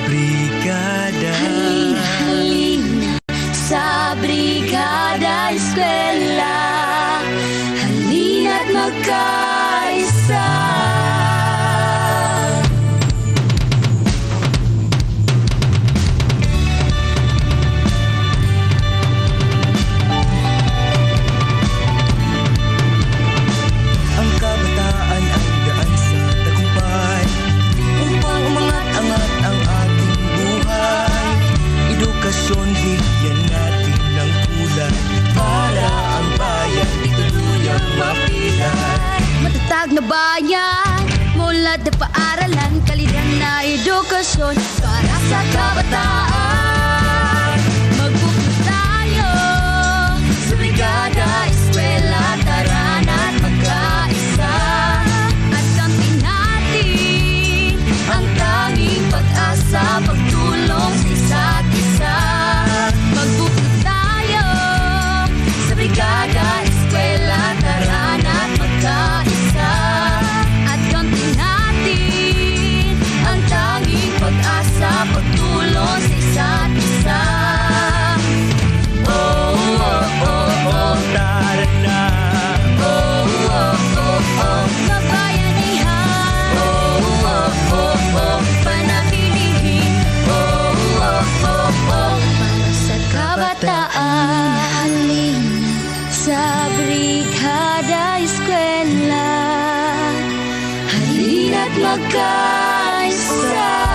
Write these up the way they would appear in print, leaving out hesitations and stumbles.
brigada. Halina sa brigada eskwela, halina't magkaisa. Ang kabataan ay daan sa tagumpay upang umangat-angat ang ating buhay. Edukasyon, bigyan natin ng kulay para ang bayan di tuluyang mapilay. Matatag na bayan, mula na paaralan, kalidad na edukasyon para sa kabataan. Magbuklod tayo sa brigada eskwela, tara na't magkaisa. At kampihin natin ang tanging pag-asa, pagtulong sa isa't isa. Magbuklod tayo sa brigada eskwela, tara na't magkaisa. At kampihin natin ang tanging pag-asa, pagtulong sa isa't isa. Oh, oh, oh, oh, Tara na, oh, oh, oh, oh, kabayanihan. Oh, oh, oh, oh, panatilihin. Oh, oh, oh, oh, para sa kabataan. Halina sa brigada eskwela, halina't magkaisa.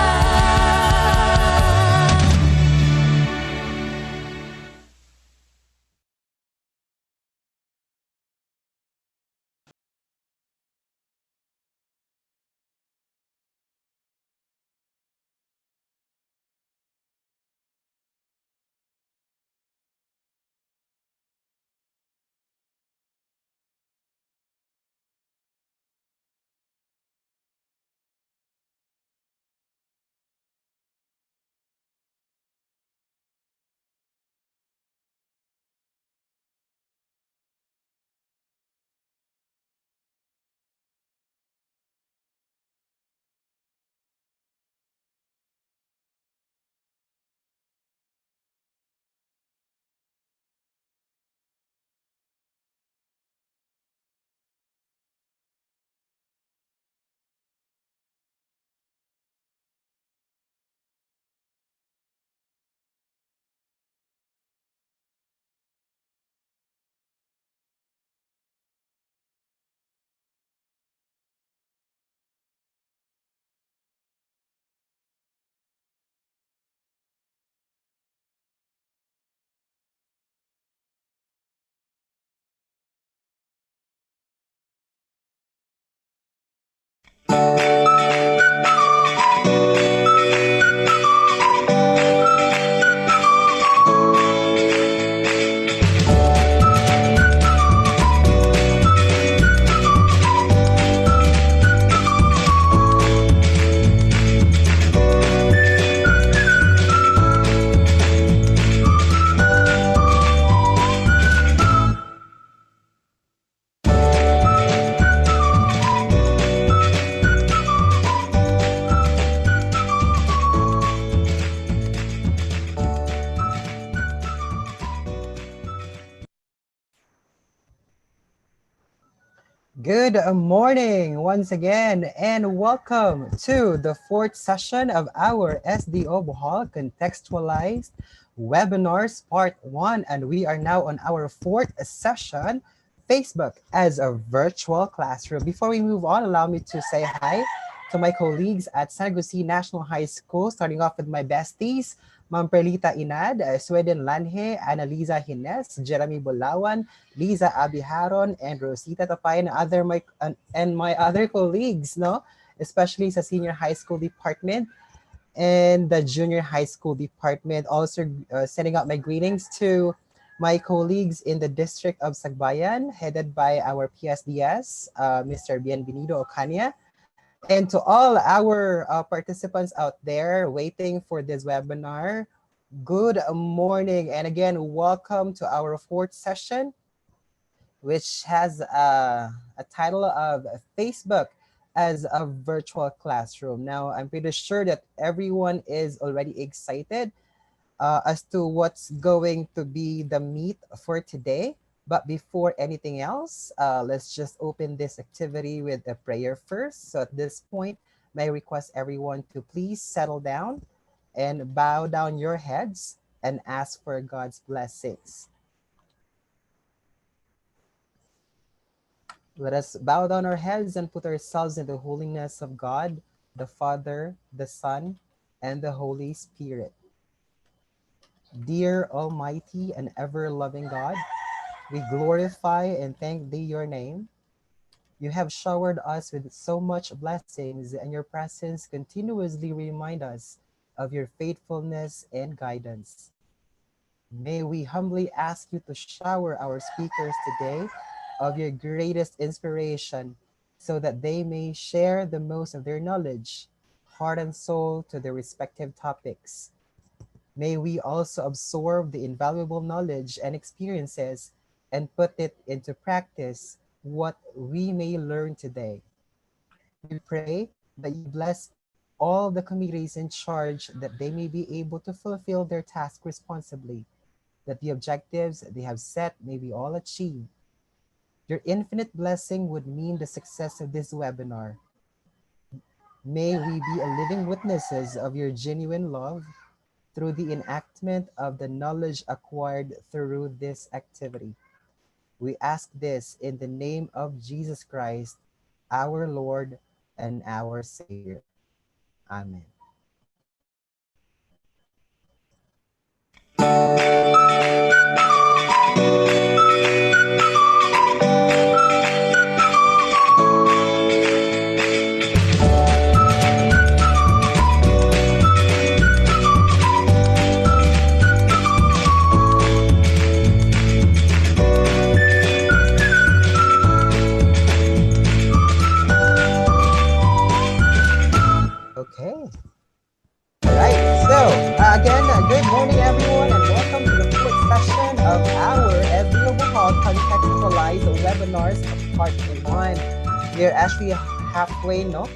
Good morning once again and welcome to the fourth session of our SDO Bohol Contextualized Webinars Part 1, and we are now on our fourth session, Facebook as a virtual classroom. Before we move on, allow me to say hi to my colleagues at San Agustin National High School, starting off with my besties, Ma'am Perlita Inad, Sweden Lanhe, Annalisa Hines, Jeremy Bulawan, Liza Abiharon, and Rosita Tapay, and my other colleagues, no? Especially sa senior high school department and the junior high school department. Also sending out my greetings to my colleagues in the district of Sagbayan, headed by our PSDS, Mr. Bienvenido Ocania. And to all our participants out there waiting for this webinar, good morning. And again, welcome to our fourth session, which has a title of Facebook as a virtual classroom. Now, I'm pretty sure that everyone is already excited as to what's going to be the meat for today. But before anything else, let's just open this activity with a prayer first. So at this point, may I request everyone to please settle down and bow down your heads and ask for God's blessings. Let us bow down our heads and put ourselves in the holiness of God, the Father, the Son, and the Holy Spirit. Dear Almighty and ever-loving God, we glorify and thank Thee your name. You have showered us with so much blessings, and your presence continuously remind us of your faithfulness and guidance. May we humbly ask you to shower our speakers today of your greatest inspiration, so that they may share the most of their knowledge, heart and soul, to their respective topics. May we also absorb the invaluable knowledge and experiences and put it into practice what we may learn today. We pray that you bless all the committees in charge, that they may be able to fulfill their task responsibly, that the objectives they have set may be all achieved. Your infinite blessing would mean the success of this webinar. May we be a living witnesses of your genuine love through the enactment of the knowledge acquired through this activity. We ask this in the name of Jesus Christ, our Lord and our Savior. Amen. Okay. All right. So, again, good morning, everyone, and welcome to the fourth session of our SDO Bohol Contextualized Webinars Part 1. We're actually halfway, no?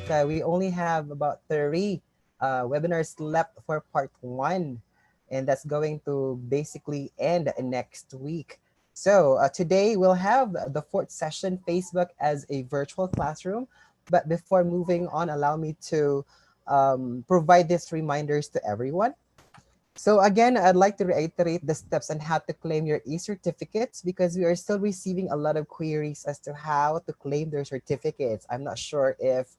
So we only have about 30 webinars left for Part 1, and that's going to basically end next week. So today we'll have the fourth session, Facebook as a virtual classroom. But before moving on, allow me to provide these reminders to everyone. So again, I'd like to reiterate the steps on how to claim your e-certificates, because we are still receiving a lot of queries as to how to claim their certificates. I'm not sure if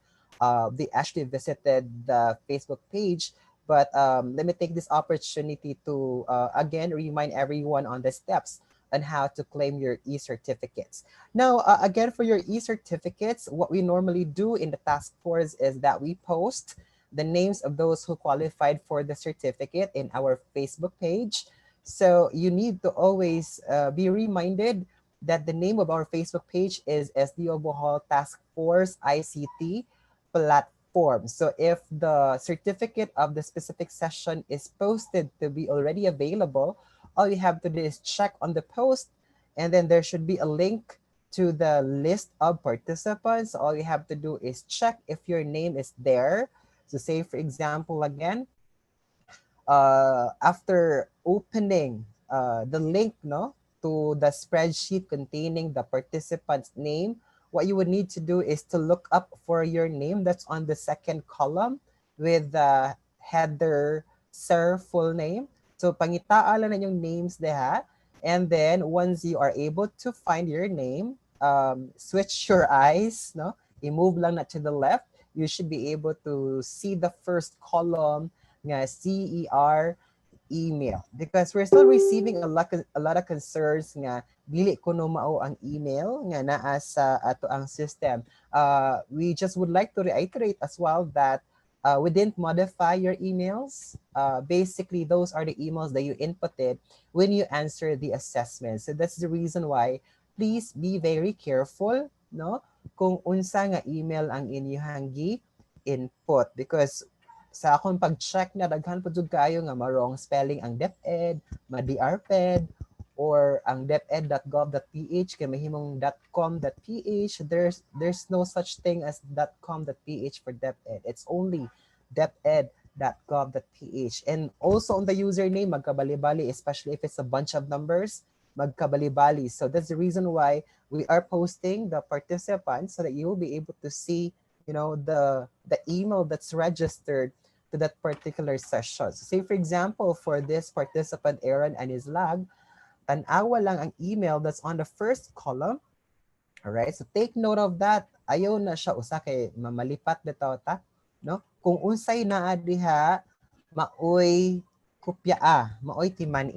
they actually visited the Facebook page, but let me take this opportunity to again remind everyone on the steps on how to claim your e-certificates. Now, again, for your e-certificates, what we normally do in the task force is that we post the names of those who qualified for the certificate in our Facebook page. So you need to always be reminded that the name of our Facebook page is SDO Bohol Task Force ICT Platform. So if the certificate of the specific session is posted to be already available, all you have to do is check on the post, and then there should be a link to the list of participants. All you have to do is check if your name is there. So say, for example, again, after opening the link to the spreadsheet containing the participant's name, what you would need to do is to look up for your name that's on the second column with the header, sir, full name. So pangitaan lang yung names deha. And then once you are able to find your name, switch your eyes, i-move lang na to the left. You should be able to see the first column nga CER email, because we're still receiving a lot of concerns nga dili kuno mao ang email nga naa sa ato ang system. We just would like to reiterate as well that we didn't modify your emails. Basically, those are the emails that you inputted when you answer the assessment. So that's the reason why please be very careful, kung unsa nga email ang inyong gi-input, because sa akong pag-check na daghan po jud kayo nga marong spelling ang DepEd, ma-DRPED, or ang deped.gov.ph kay mahimong .com.ph. There's no such thing as .com.ph for DepEd. It's only deped.gov.ph. And also on the username, magkabali-bali, especially if it's a bunch of numbers, magkabali-bali. So that's the reason why we are posting the participants so that you will be able to see, you know, the email that's registered to that particular session. So say for example, for this participant Aaron and his lag, tanawa lang ang email that's on the first column. All right, so take note of that. Ayaw na siya usa kay mamalipat bitaw ta, no? Kung unsay naa diha maoy kopya maoy timan.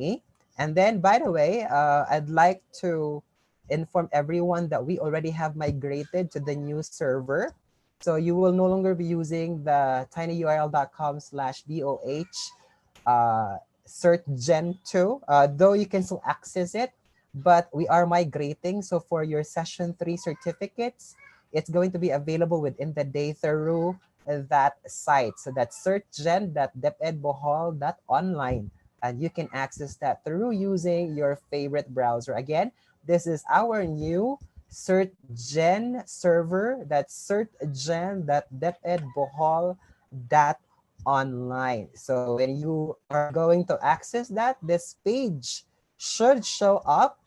And then by the way, I'd like to inform everyone that we already have migrated to the new server. So you will no longer be using the tinyurl.com/boh CertGen2, though you can still access it, but we are migrating. So for your session 3 certificates, it's going to be available within the day through that site. So that's certgen.depedbohol.online. And you can access that through using your favorite browser. Again, this is our new CertGen server. That's certgen.depedbohol.online. So when you are going to access that, this page should show up.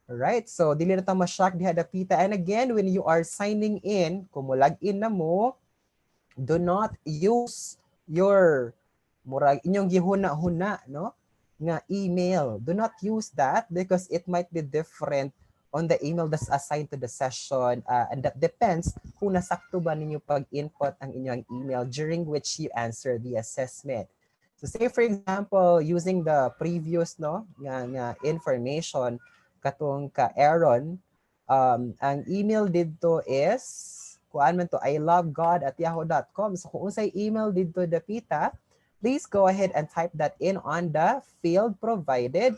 Right? So dili na ta ma-shock diha dapita. And again, when you are signing in, kung mo log in na mo, do not use your murag inyong gihuna-huna, no? Nga email. Do not use that because it might be different on the email that's assigned to the session, and that depends kung nasakto ba ninyo pag-input ang inyong email during which you answer the assessment. So say for example, using the previous nga information katong ka Aaron, ang email dito is kuan man to ilovegod@yahoo.com. So kung unsay email dito dapita, please go ahead and type that in on the field provided.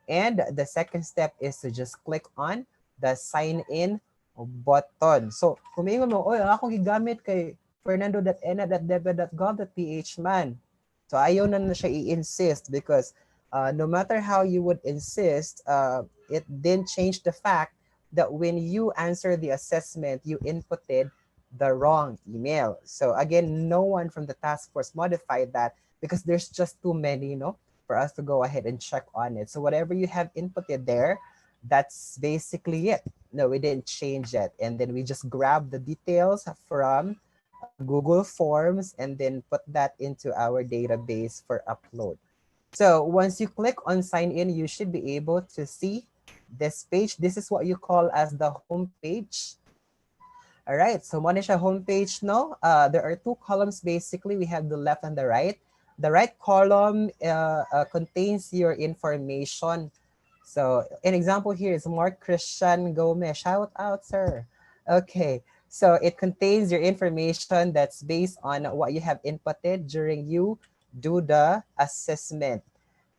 And the second step is to just click on the sign in button. So, kung may mo, oy, ako gigamit kay fernando.ena.debe.gov.ph man. So, ayaw na siya i-insist because no matter how you would insist, it didn't change the fact that when you answer the assessment, you inputted the wrong email. So, again, no one from the task force modified that because there's just too many, for us to go ahead and check on it. So whatever you have inputted there, that's basically it. No, we didn't change it. And then we just grab the details from Google Forms and then put that into our database for upload. So once you click on sign in, you should be able to see this page. This is what you call as the home page. All right, so one is a home page, no? There are two columns basically. We have the left and the right. The right column contains your information. So an example here is Mark Christian Gomez. Shout out, sir. Okay, so it contains your information that's based on what you have inputted during you do the assessment.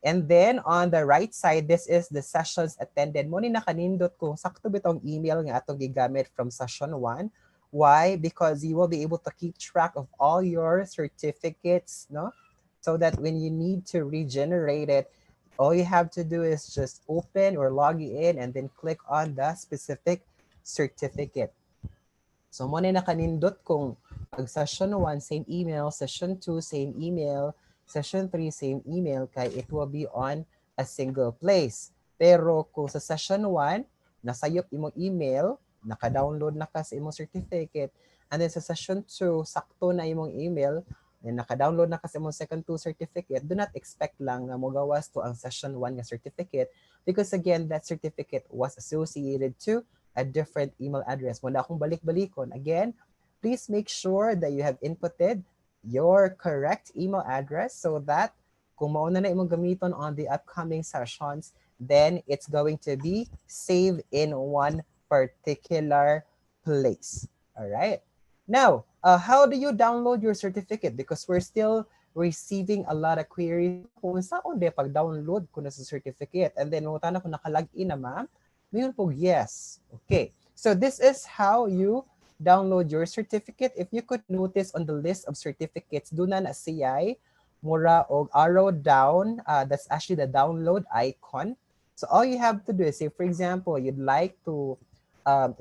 And then on the right side, this is the sessions attended. Mo ni nakanindot kung sakto bitong email nga atong gigamit from session 1. Why? Because you will be able to keep track of all your certificates, no? So that when you need to regenerate it, all you have to do is just open or log in and then click on the specific certificate. So mo na nakanindot kung pag session 1, same email, session 2, same email, session 3, same email, kay it will be on a single place. Pero kung sa session 1, nasayop imong email, naka-download na ka sa imong certificate, and then sa session 2, sakto na imong email, and naka-download na kasi mo second 2 certificate, do not expect lang na mogawas to ang session 1 nga certificate because again, that certificate was associated to a different email address. Wala akong balik-balikon. Again, please make sure that you have inputted your correct email address so that kung mauna na imong gamiton on the upcoming sessions, then it's going to be saved in one particular place. All right. Now, how do you download your certificate? Because we're still receiving a lot of queries. Kung saan de pag-download ko na sa certificate. And then, kung tana ko nakalag-in na ma'am, mayroon po, yes. Okay. So this is how you download your certificate. If you could notice on the list of certificates, doon na siyay, mura o arrow down. That's actually the download icon. So all you have to do is, say for example, you'd like to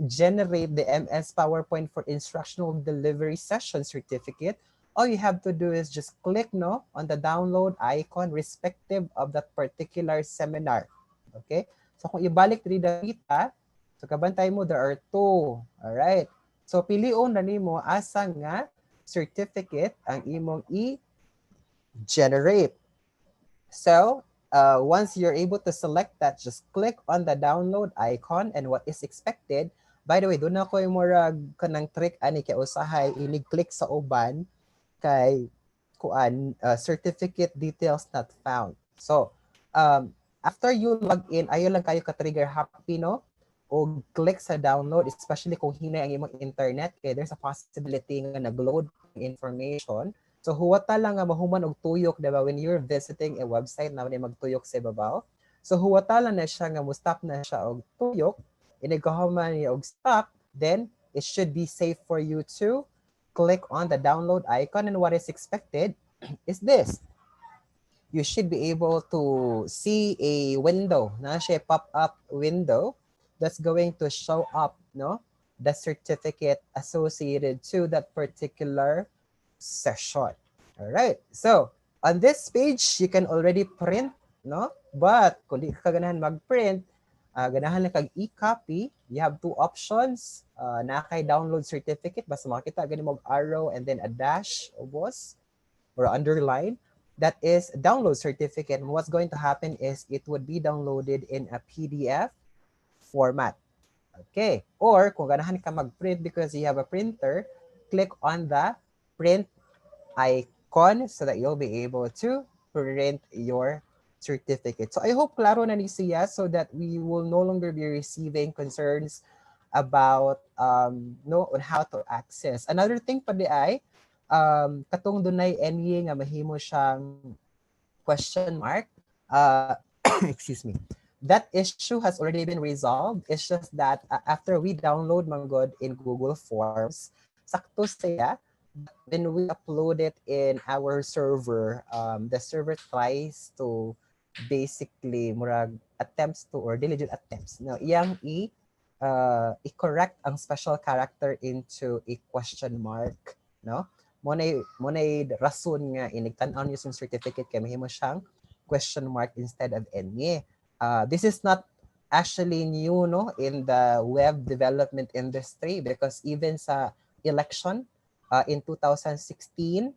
generate the MS PowerPoint for instructional delivery session certificate, all you have to do is just click no on the download icon respective of that particular seminar. Okay? So kung ibalik diri dapita, so kabantay mo there are two. All right. So pilion na nimo asa nga certificate ang imong i-generate. So once you're able to select that, just click on the download icon and what is expected. By the way, doon ako yung murag kanang trick ani kay usahay inig-click sa uban kay kuan certificate details not found. So after you log in, ayo lang kayo ka-trigger happy no o click sa download, especially kung hinay ang imong internet kay there's a possibility nga nag-load information. So huwata lang nga mahuman og tuyok, diba? When you're visiting a website na magtuyok sa ibabaw. So huwata lang na siya nga mo-stop na siya og tuyok, inagahuman niya og stop, then it should be safe for you to click on the download icon, and what is expected is this. You should be able to see a window, na siya pop-up window that's going to show up, no, the certificate associated to that particular session. All right. So on this page, you can already print, no? But kung di ka ganahan mag-print, ganahan lang kag e-copy, you have two options. Na kay download certificate, basta makita gani mo arrow and then a dash ubos or underline. That is download certificate. And what's going to happen is it would be downloaded in a PDF format. Okay. Or kung ganahan ka mag-print because you have a printer, click on the print icon so that you'll be able to print your certificate. So I hope klaro na ni siya so that we will no longer be receiving concerns about no on how to access. Another thing pa di ay katong dunay NE nga mahimo siyang question mark. Excuse me. That issue has already been resolved. It's just that after we download Manggod in Google Forms, sakto siya. When we upload it in our server, the server tries to basically murag attempts to or diligent attempts. No, iyang i-correct ang special character into a question mark. No, monay rason nga inigtan-on yung certificate kay mahimo siyang question mark instead of NE. This is not actually new, no, in the web development industry because even sa election in 2016,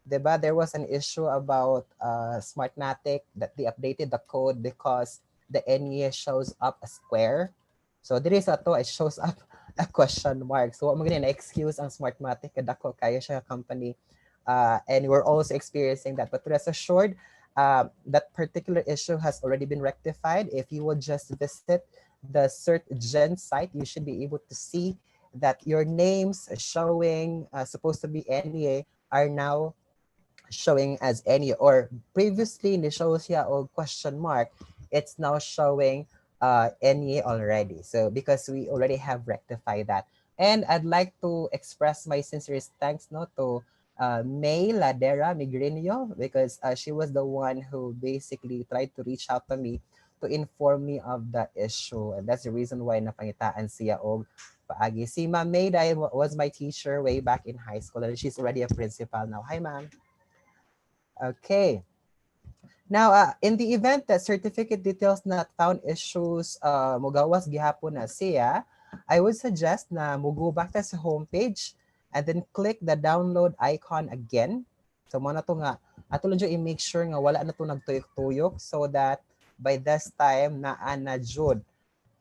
diba, there was an issue about Smartmatic that they updated the code because the NE shows up a square. So diri sa to it shows up a question mark. So what mo gani na excuse ang Smartmatic kadako kayo siya company and we're also experiencing that. But rest assured, that particular issue has already been rectified. If you will just visit the CertGen site, you should be able to see that your names showing supposed to be NEA are now showing as NEA, or previously ni show siya o question mark, it's now showing NEA already. So because we already have rectified that. And I'd like to express my sincerest thanks no to May Ladera Migrenio because she was the one who basically tried to reach out to me to inform me of the issue, and that's the reason why napangitaan siya og paagi. Si Ma'am May was my teacher way back in high school and she's already a principal now. Hi, ma'am. Okay. Now, in the event that certificate details not found issues mugawas gihapon na siya, I would suggest na go back sa homepage and then click the download icon again. So mo na to nga ato lang i-make sure nga wala na to nagtuyok-tuyok so that by this time na jud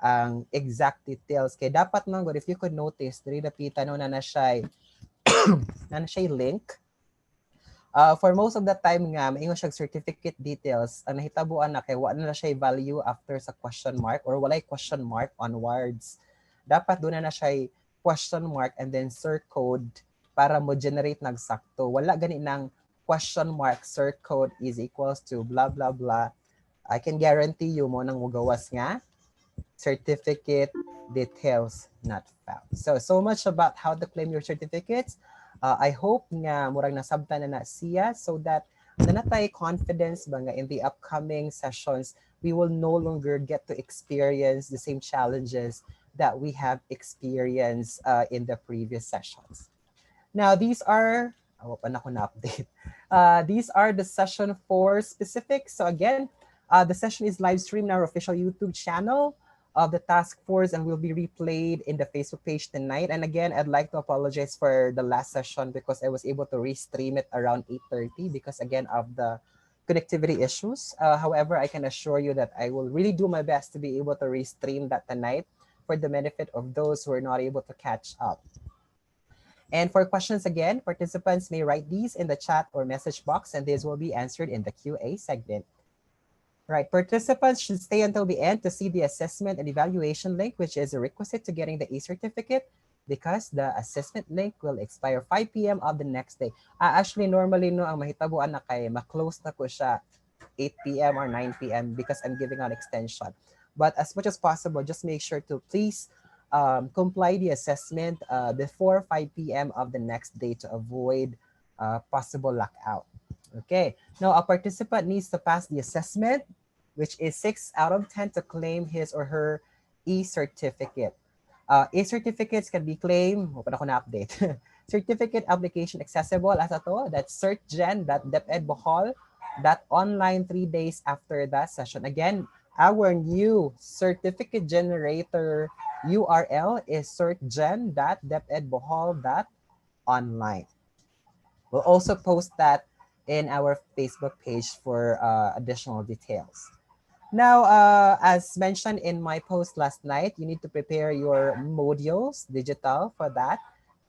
ang exact details. Kay dapat man if you could notice diri dapita no na siya link. For most of the time nga maingon siya certificate details ang nahitabuan na kay wala na siya value after sa question mark or walay question mark onwards. Dapat doon na siya question mark and then cert code para mo generate nagsakto. Wala gani ng question mark cert code is equals to blah blah blah. I can guarantee you mo nang mugawas nga certificate details not found. So much about how to claim your certificates. I hope nga murag nasabtan na siya so that nanatay confidence ba nga in the upcoming sessions we will no longer get to experience the same challenges that we have experienced in the previous sessions. Now, these are, oh, paano ko na-update? These are the session 4 specifics. So again, the session is live streamed on our official YouTube channel of the task force and will be replayed in the Facebook page tonight. And again, I'd like to apologize for the last session because I was able to restream it around 8:30 because again of the connectivity issues. However, I can assure you that I will really do my best to be able to restream that tonight for the benefit of those who are not able to catch up. And for questions again, participants may write these in the chat or message box and these will be answered in the QA segment. Right, participants should stay until the end to see the assessment and evaluation link, which is a requisite to getting the e-certificate because the assessment link will expire 5 p.m. of the next day. Actually, normally, no, ang mahitabuan na kay ma-close na ko siya 8 p.m. or 9 p.m. because I'm giving out extension. But as much as possible, just make sure to please comply the assessment before 5 p.m. of the next day to avoid possible lockout. Okay, now a participant needs to pass the assessment, which is 6 out of 10 to claim his or her e-certificate. E-certificates can be claimed, open ako na-update. Certificate application accessible as ito, that's certgen.depedbohol.online 3 days after that session. Again, our new certificate generator URL is certgen.depedbohol.online. We'll also post that in our Facebook page for additional details. Now, as mentioned in my post last night, you need to prepare your modules digital for that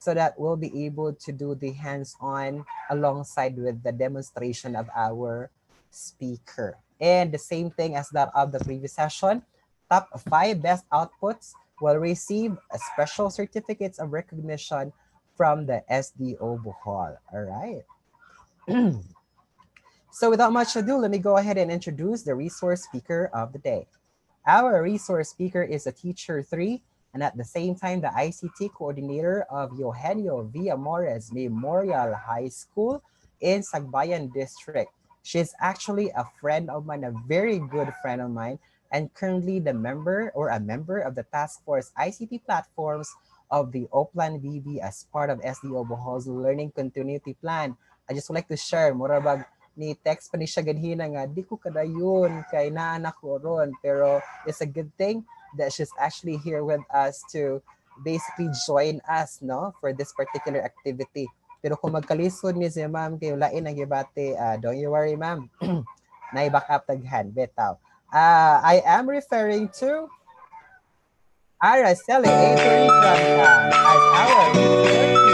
so that we'll be able to do the hands-on alongside with the demonstration of our speaker. And the same thing as that of the previous session, top 5 best outputs will receive a special certificates of recognition from the SDO Bohol. All right. So without much ado, let me go ahead and introduce the resource speaker of the day. Our resource speaker is a teacher 3 and at the same time the ICT coordinator of Eugenio Villamores Memorial High School in Sagbayan District. She's actually a friend of mine, a very good friend of mine, and currently the member or a member of the task force ICT platforms of the Oplan BB as part of SDO Bohol's Learning Continuity Plan. I just would like to share, Morabag, ni text pa ni siya ganhina nga, di ko kadayon kay naanak ko ron. Pero it's a good thing that she's actually here with us to basically join us, no, for this particular activity. Pero kung magkalisod ni si ma'am kayo lain ang gibate, don't you worry ma'am. Naibak up taghan, betaw. I am referring to Araceli Avery Franca as our resource speaker.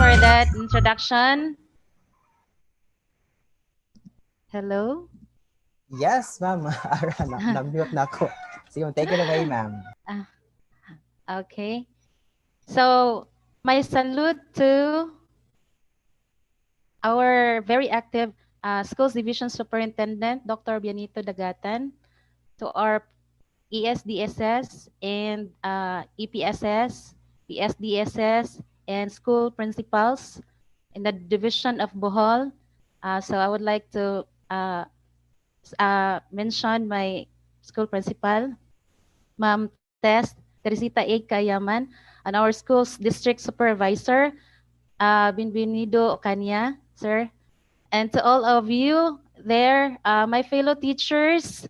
For that introduction. Hello? Yes, ma'am. Na-mute na ako. Sige, take it away, ma'am. Okay. So, my salute to our very active Schools Division Superintendent, Dr. Bianito Dagatan, to our ESDSS and EPSS, PSDSS, and school principals in the division of Bohol. So I would like to mention my school principal, Ma'am Tess Teresita A. Kayaman, and our school's district supervisor, Binvenido Ocania, sir. And to all of you there, my fellow teachers,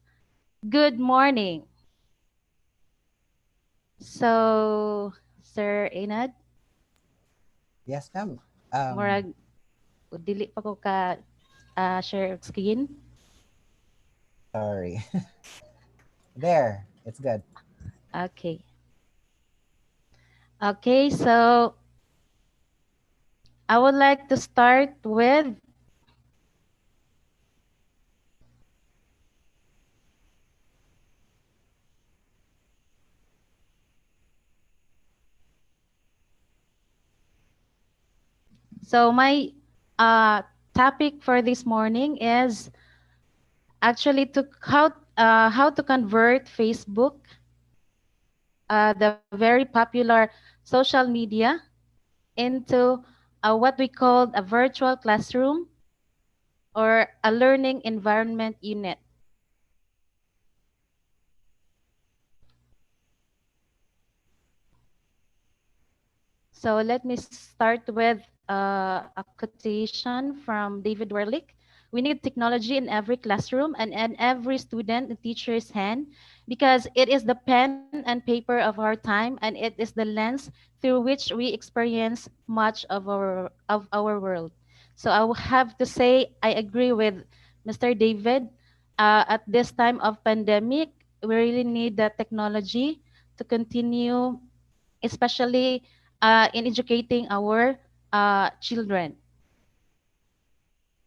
good morning. So, Sir Enad? Yes, ma'am. Murag, dili pa ko ka share screen. Sorry. There, it's good. Okay. Okay, so I would like to start with so my topic for this morning is actually how to convert Facebook, the very popular social media, into what we call a virtual classroom or a learning environment unit. So let me start with a quotation from David Werlick. We need technology in every classroom and in every student and teacher's hand because it is the pen and paper of our time and it is the lens through which we experience much of our world. So I will have to say I agree with Mr. David. At this time of pandemic, we really need the technology to continue, especially in educating our children.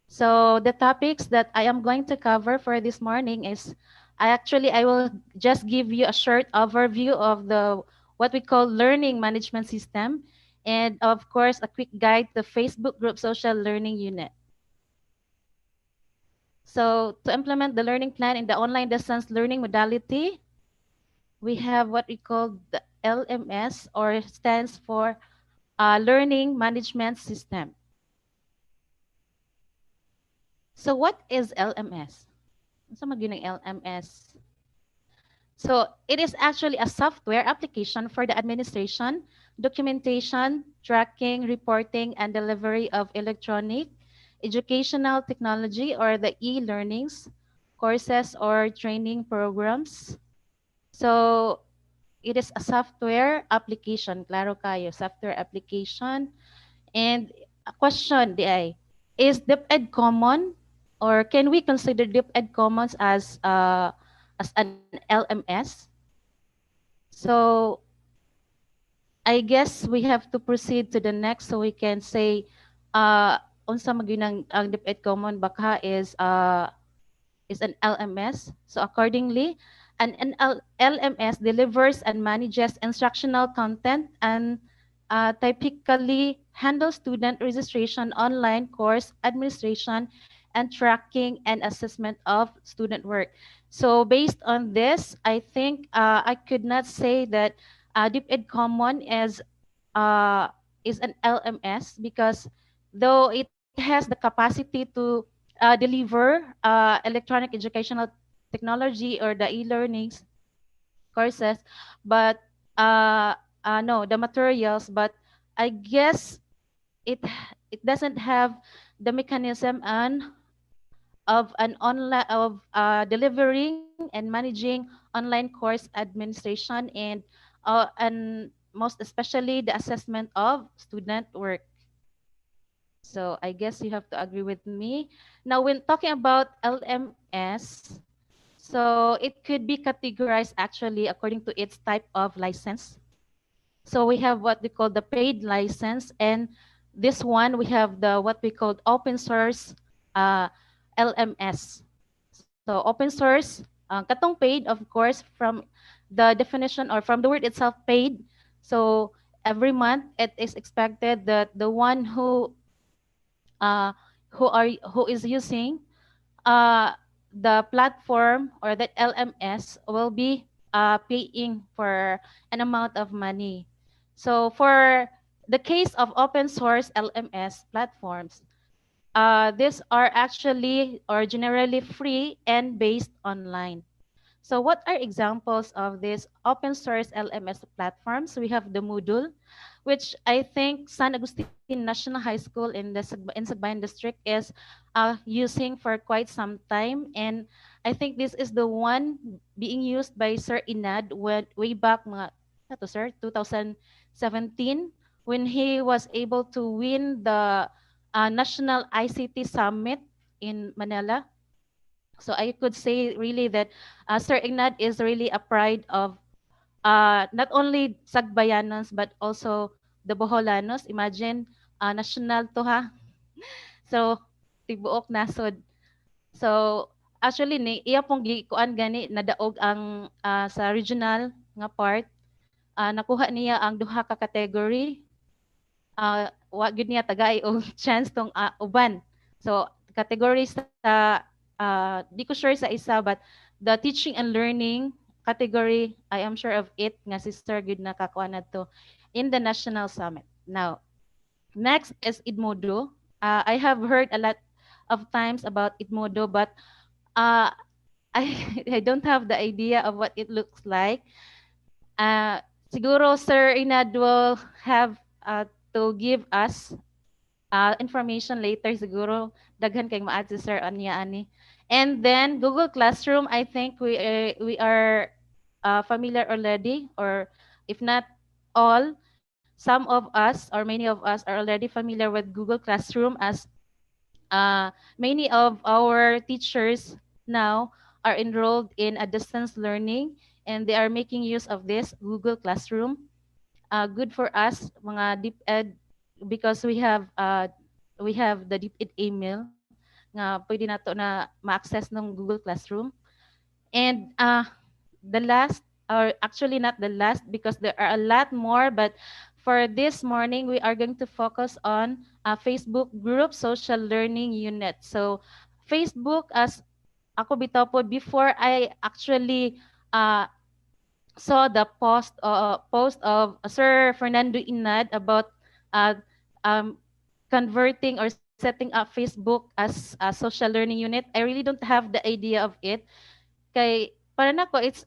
So the topics that I am going to cover for this morning is I will just give you a short overview of the what we call learning management system and of course a quick guide to Facebook group social learning unit. So to implement the learning plan in the online distance learning modality, we have what we call the LMS or stands for learning management system. So what is LMS? Ano maging LMS? So it is actually a software application for the administration, documentation, tracking, reporting, and delivery of electronic educational technology or the e-learnings, courses or training programs. So it is a software application, klaro kayo, software application. And a question, DI, is DepEd common or can we consider DepEd Commons as an LMS? So I guess we have to proceed to the next so we can say unsa maginang ang DepEd Common baka is an LMS. So accordingly, an LMS delivers and manages instructional content and typically handles student registration, online course administration, and tracking and assessment of student work. So based on this, I think I could not say that DepEd Common is an LMS because though it has the capacity to deliver electronic educational technology or the e-learnings courses, but no, the materials, but I guess it it doesn't have the mechanism of an online of delivering and managing online course administration and most especially the assessment of student work. So I guess you have to agree with me. Now, when talking about LMS, so it could be categorized actually according to its type of license. So we have what we call the paid license, and this one we have the what we call open source LMS. So open source, katong paid, of course, from the definition or from the word itself, paid. So every month it is expected that the one who is using the platform or that LMS will be paying for an amount of money. So for the case of open source LMS platforms, these are actually or generally free and based online. So what are examples of these open source LMS platforms? We have the Moodle, which I think San Agustin National High School in Sagbayan District is using for quite some time. And I think this is the one being used by Sir Inad way back sir, 2017 when he was able to win the National ICT Summit in Manila. So I could say really that Sir Ignat is really a pride of not only Sagbayanos but also the Boholanos. Imagine, national to ha. So, tibuok nasod. So, actually, iya pong gikuan gani, nadaog ang sa regional nga part. Nakuha niya ang duha ka category. wa gud niya tagay og chance tong uban. So category sa di ko sure sa isa, but the teaching and learning category, I am sure of it nga si Sir good nakakuha na to in the national summit. Now, next is Edmodo. I have heard a lot of times about Edmodo, but uh, I I don't have the idea of what it looks like. Siguro Sir Inad will have to give us information later siguro. Daghan kay maad si Sir Anya ani. And then Google Classroom, I think we are familiar already, or if not all, some of us or many of us are already familiar with Google Classroom, as many of our teachers now are enrolled in a distance learning, and they are making use of this Google Classroom. Good for us, mga deep ed, because we have the deep ed email nga pwede nato na ma-access ng Google Classroom. And the last, or actually not the last, because there are a lot more, but for this morning we are going to focus on Facebook group social learning unit. So Facebook, as ako bitaw po, before I actually saw the post of Sir Fernando Inad about uh, um, converting or setting up Facebook as a social learning unit, I really don't have the idea of it. Kay para nako, it's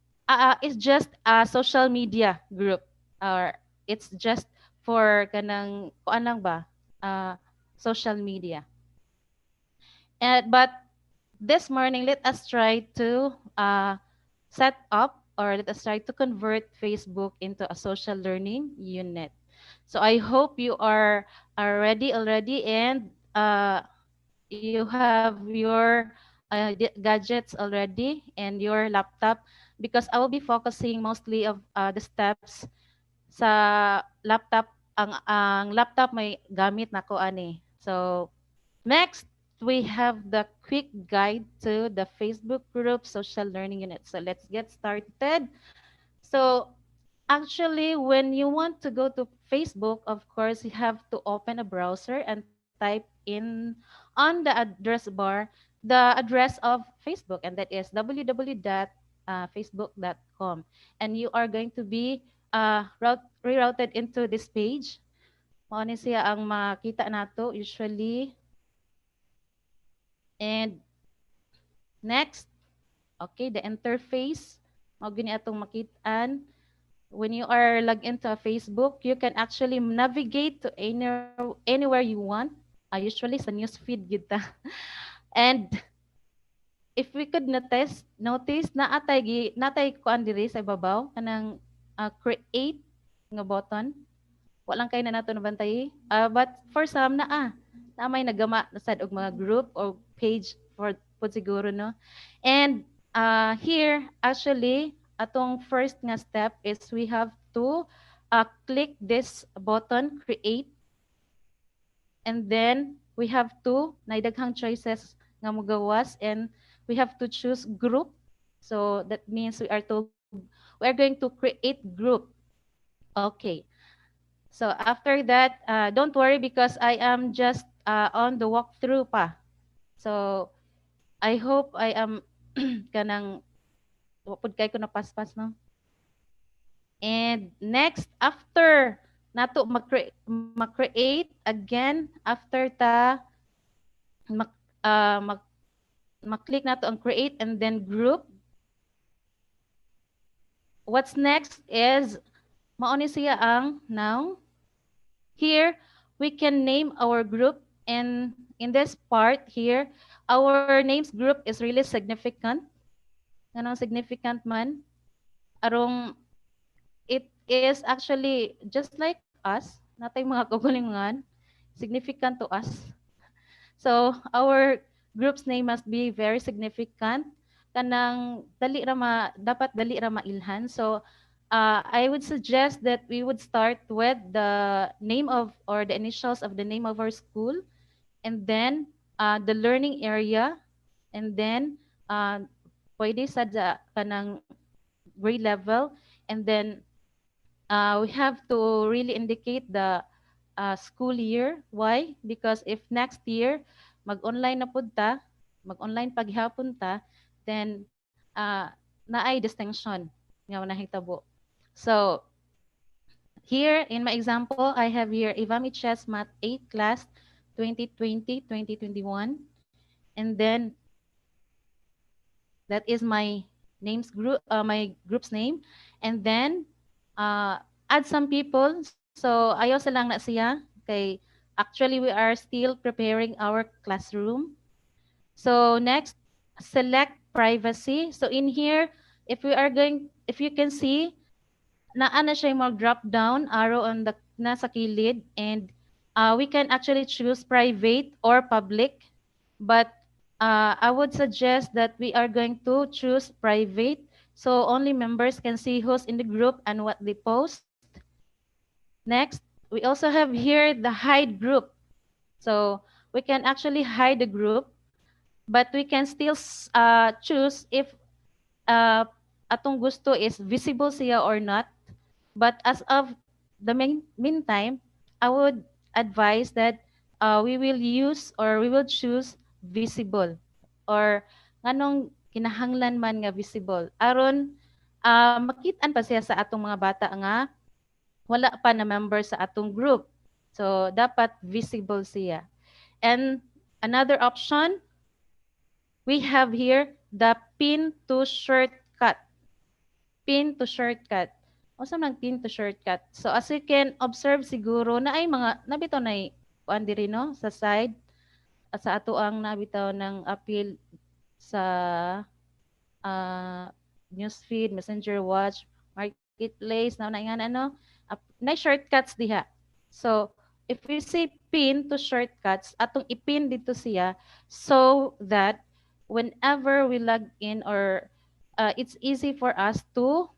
just a social media group, or it's just for kanang kuan lang ba, social media. But this morning, let us try to set up, or let us try to convert Facebook into a social learning unit. So I hope you are ready already, and you have your gadgets already and your laptop, because I will be focusing mostly of the steps sa laptop. Ang laptop may gamit nako ani. So next, we have the quick guide to the Facebook group social learning unit. So let's get started. So actually, when you want to go to Facebook, of course, you have to open a browser and type in on the address bar the address of Facebook, and that is www.facebook.com. And you are going to be rerouted into this page. Mao ni siya ang makita nato usually. And next, okay, the interface. Mao gini atong makitaan. When you are logged into Facebook, you can actually navigate to anywhere you want. Usually sa newsfeed kita. And if we could notice na natay kuan diri sa ibabaw kanang create nga button. Walang kay na nato nabantay. But for some na may nagama sad og mga group or page for pud siguro, no. And here actually atong first nga step is we have to click this button create, and then we have to naidaghang choices nga mogawas, and we have to choose group. So that means we are going to create group. Okay. So after that, don't worry, because I am just on the walkthrough pa. So I hope I am kanang wapod kay ko na paspas, no. And next, after nato mag-create again, after ta mag-click nato ang create and then group. What's next is mao ni siya ang now. Here we can name our group, and in this part here, our names group is really significant. Anong significant man? Arong it is actually just like us, natay mga kaugalingan, significant to us. So our group's name must be very significant. Kanang dapat dali ra mailhan. So I would suggest that we would start with the name of, or the initials of the name of our school, and then the learning area, and then pwede sa kanang grade level, and then we have to really indicate the school year. Why? Because if next year mag-online na pud ta, mag-online paghapon ta, then naay distinction nga nahitabo. So here in my example, I have here Ivami Chess Math 8 class 2020-2021, and then that is my my group's name, and then add some people. So ayaw sa lang na siya kay actually we are still preparing our classroom. So next, select privacy. So in here, if you can see, naa na siya yung mga drop down arrow on the nasa kilid, and we can actually choose private or public, but I would suggest that we are going to choose private, so only members can see who's in the group and what they post. Next, we also have here the hide group. So we can actually hide the group, but we can still choose if atong gusto is visible siya or not. But as of the meantime, I would advise that we will use or we will choose visible, or nganong kinahanglan man nga visible aron makit-an pa siya sa atong mga bata nga wala pa na member sa atong group. So dapat visible siya. And another option, we have here the pin to shortcut. Pin to shortcut. O sa nang pin to shortcut. So as you can observe siguro na ay mga nabitaw na kuan diri no sa side at sa ato ang nabitaw ng appeal sa newsfeed, messenger watch, marketplace na nga ano, na shortcuts diha. So if we say pin to shortcuts, atong ipin dito siya so that whenever we log in, or it's easy for us to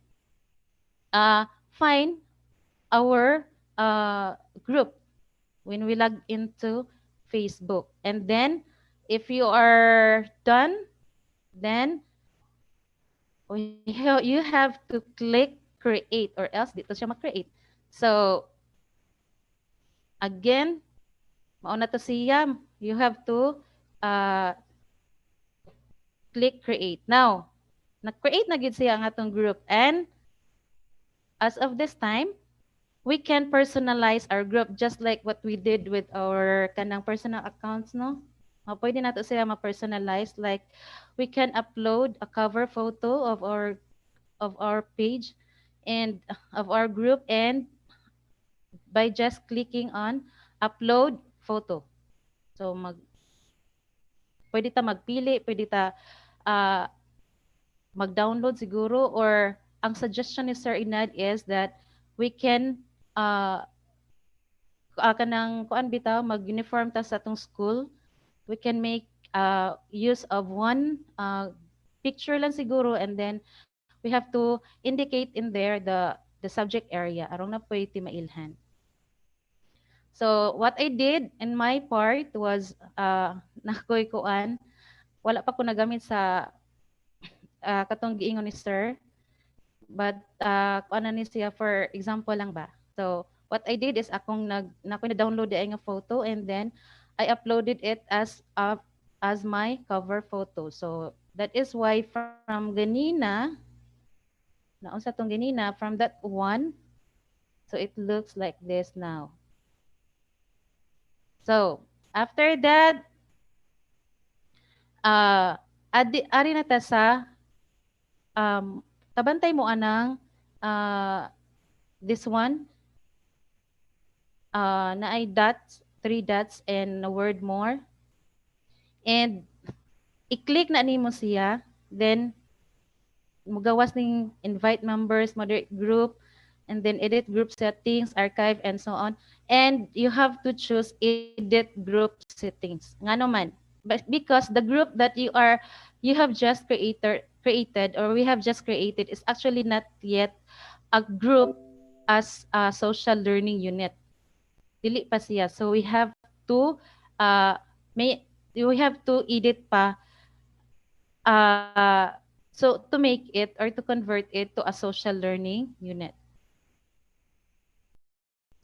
find our group when we log into Facebook. And then if you are done, then you have to click create, or else dito siya mag-create. So again, mauna to siya, you have to click create. Now, na-create na gid siya ang atong group, and as of this time, we can personalize our group just like what we did with our kanang personal accounts, no? Pwede nato sila ma-personalize, like we can upload a cover photo of our page and of our group, and by just clicking on upload photo. So pwede ta magpili, pwede ta mag-download siguro, or ang suggestion ni Sir Inad is that we can kanang kuan bitaw mag-uniform ta sa atong school. We can make use of one picture lang siguro, and then we have to indicate in there the subject area aron na pwede mailhan. So what I did in my part was nakoy kuan, wala pa ko nagamit sa katong giingon ni Sir, but kuan na ni siya for example lang ba. So what I did is akong na-download ay nga photo, and then I uploaded it as my cover photo. So that is why from ganina, naunsa tong ganina, from that one, so it looks like this now. So after that, ari na ta sa tabantay mo anang this one na ay dots, 3 dots and a word more, and i-click na nimo siya, then magawas ning invite members, moderate group, and then edit group settings, archive, and so on. And you have to choose edit group settings. Ngano man, but because the group that you have just created, or we have just created, is actually not yet a group as a social learning unit. Dili pa siya. So we have to edit pa so to make it or to convert it to a social learning unit.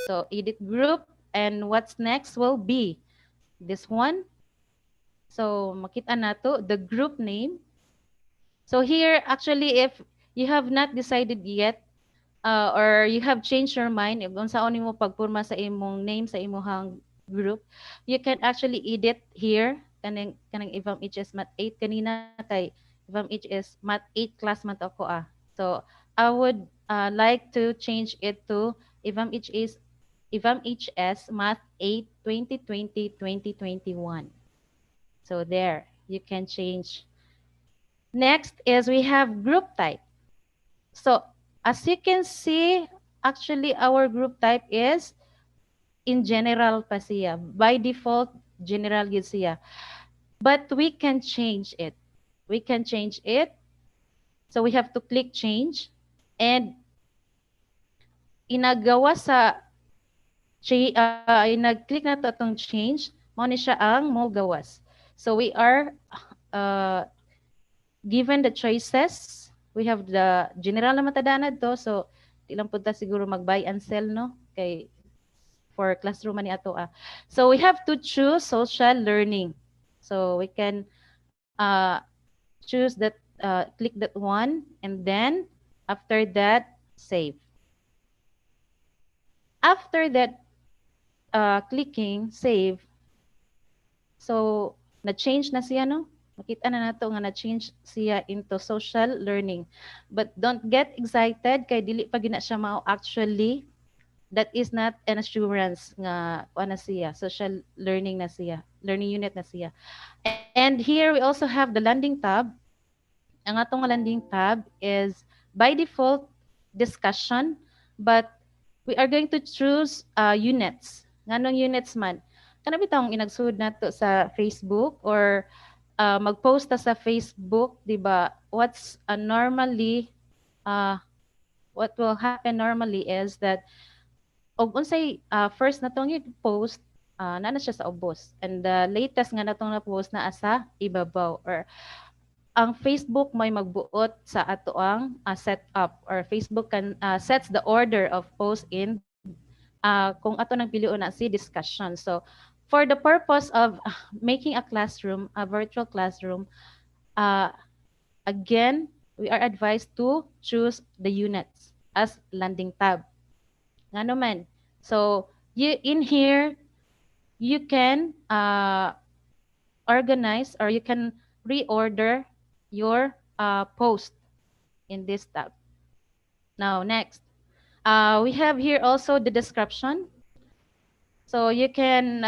So edit group, And what's next will be this one. So makita nato the group name. So here, actually, if you have not decided yet, or you have changed your mind, if unsaon nimo pagpurma sa imong name sa imong group, you can actually edit here kanang Evam HS Math 8 kanina kay Evam HS Math 8 class man to ako ah. So I would like to change it to Evam HS Math 8 2020-2021. So there, you can change. Next is we have group type. So as you can see, actually our group type is in general pa siya. By default, general yun siya. But we can change it. We can change it. So we have to click change. And inagawa sa nag-click na to itong change, mo ni siya ang mo gawas. So we are given the choices. We have the general na matadanad to. So di lang punta siguro mag-buy and sell, no? Kay for classroom man ni ato ah. So we have to choose social learning. So we can choose that, click that one, and then after that, save. After that, clicking save, so na-change na siya, no? Makita na nato nga na-change siya into social learning. But don't get excited kay dili pa gina siya mao actually. That is not an assurance nga ano siya, social learning na siya, learning unit na siya. And here we also have the landing tab. Ang atong landing tab is by default discussion, but we are going to choose units. Nganong units man? Kana bitang inagsud nato sa Facebook or mag-post ta sa Facebook, di ba? What's normally what will happen normally is that og unsay first natong i-post na siya sa ubos, and the latest nga natong na-post na asa ibabaw, or ang Facebook may magbuot sa ato ang setup, or Facebook can sets the order of post in kung ato nang piliun na si discussion. So for the purpose of making a classroom, a virtual classroom, again, we are advised to choose the units as landing tab. Nga naman. So you in here, you can organize, or you can reorder your post in this tab. Now next, we have here also the description. So you can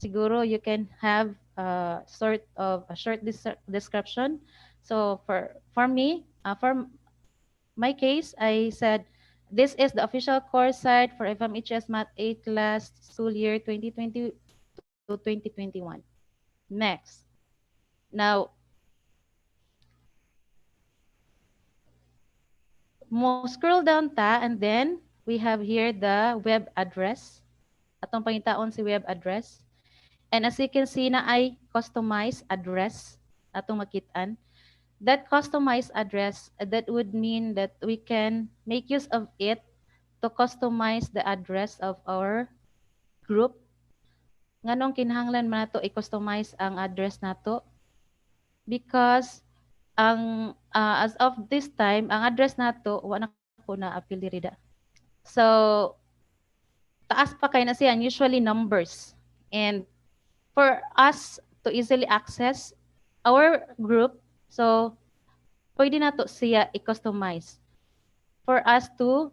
siguro you can have sort of a short description. So for me, for my case, I said this is the official course site for FMHS Math 8 class school year 2020 to 2021. Next. Now, mo scroll down ta, and then we have here the web address. Atong pangitaon si web address. And as you can see na ay customized address atong makitaan. That customized address, that would mean that we can make use of it to customize the address of our group. Nganong kinahanglan man nato i-customize ang address nato? Because ang as of this time, ang address nato wa na ko na apil diri da. So taas pa kay na siya, usually numbers. And for us to easily access our group, so pwede na to siya i-customize for us to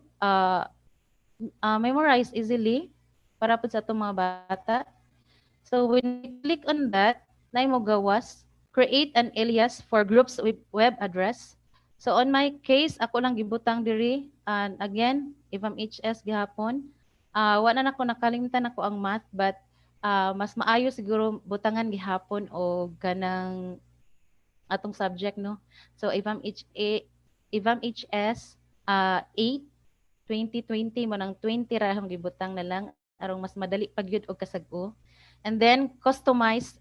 memorize easily para po sa itong mga bata. So when we click on that, na mo gawas, create an alias for groups with web address. So on my case, ako lang gibutang diri, and again, FMHS gihapon. Wala na ko nakalimutan ako ang math, but mas maayo siguro butangan gihapon o ganang atong subject, no? So FMHS 8 2020 mo nang 20 ra ang gibutang na lang arong mas madali pagyud og kasag-o. And then customize,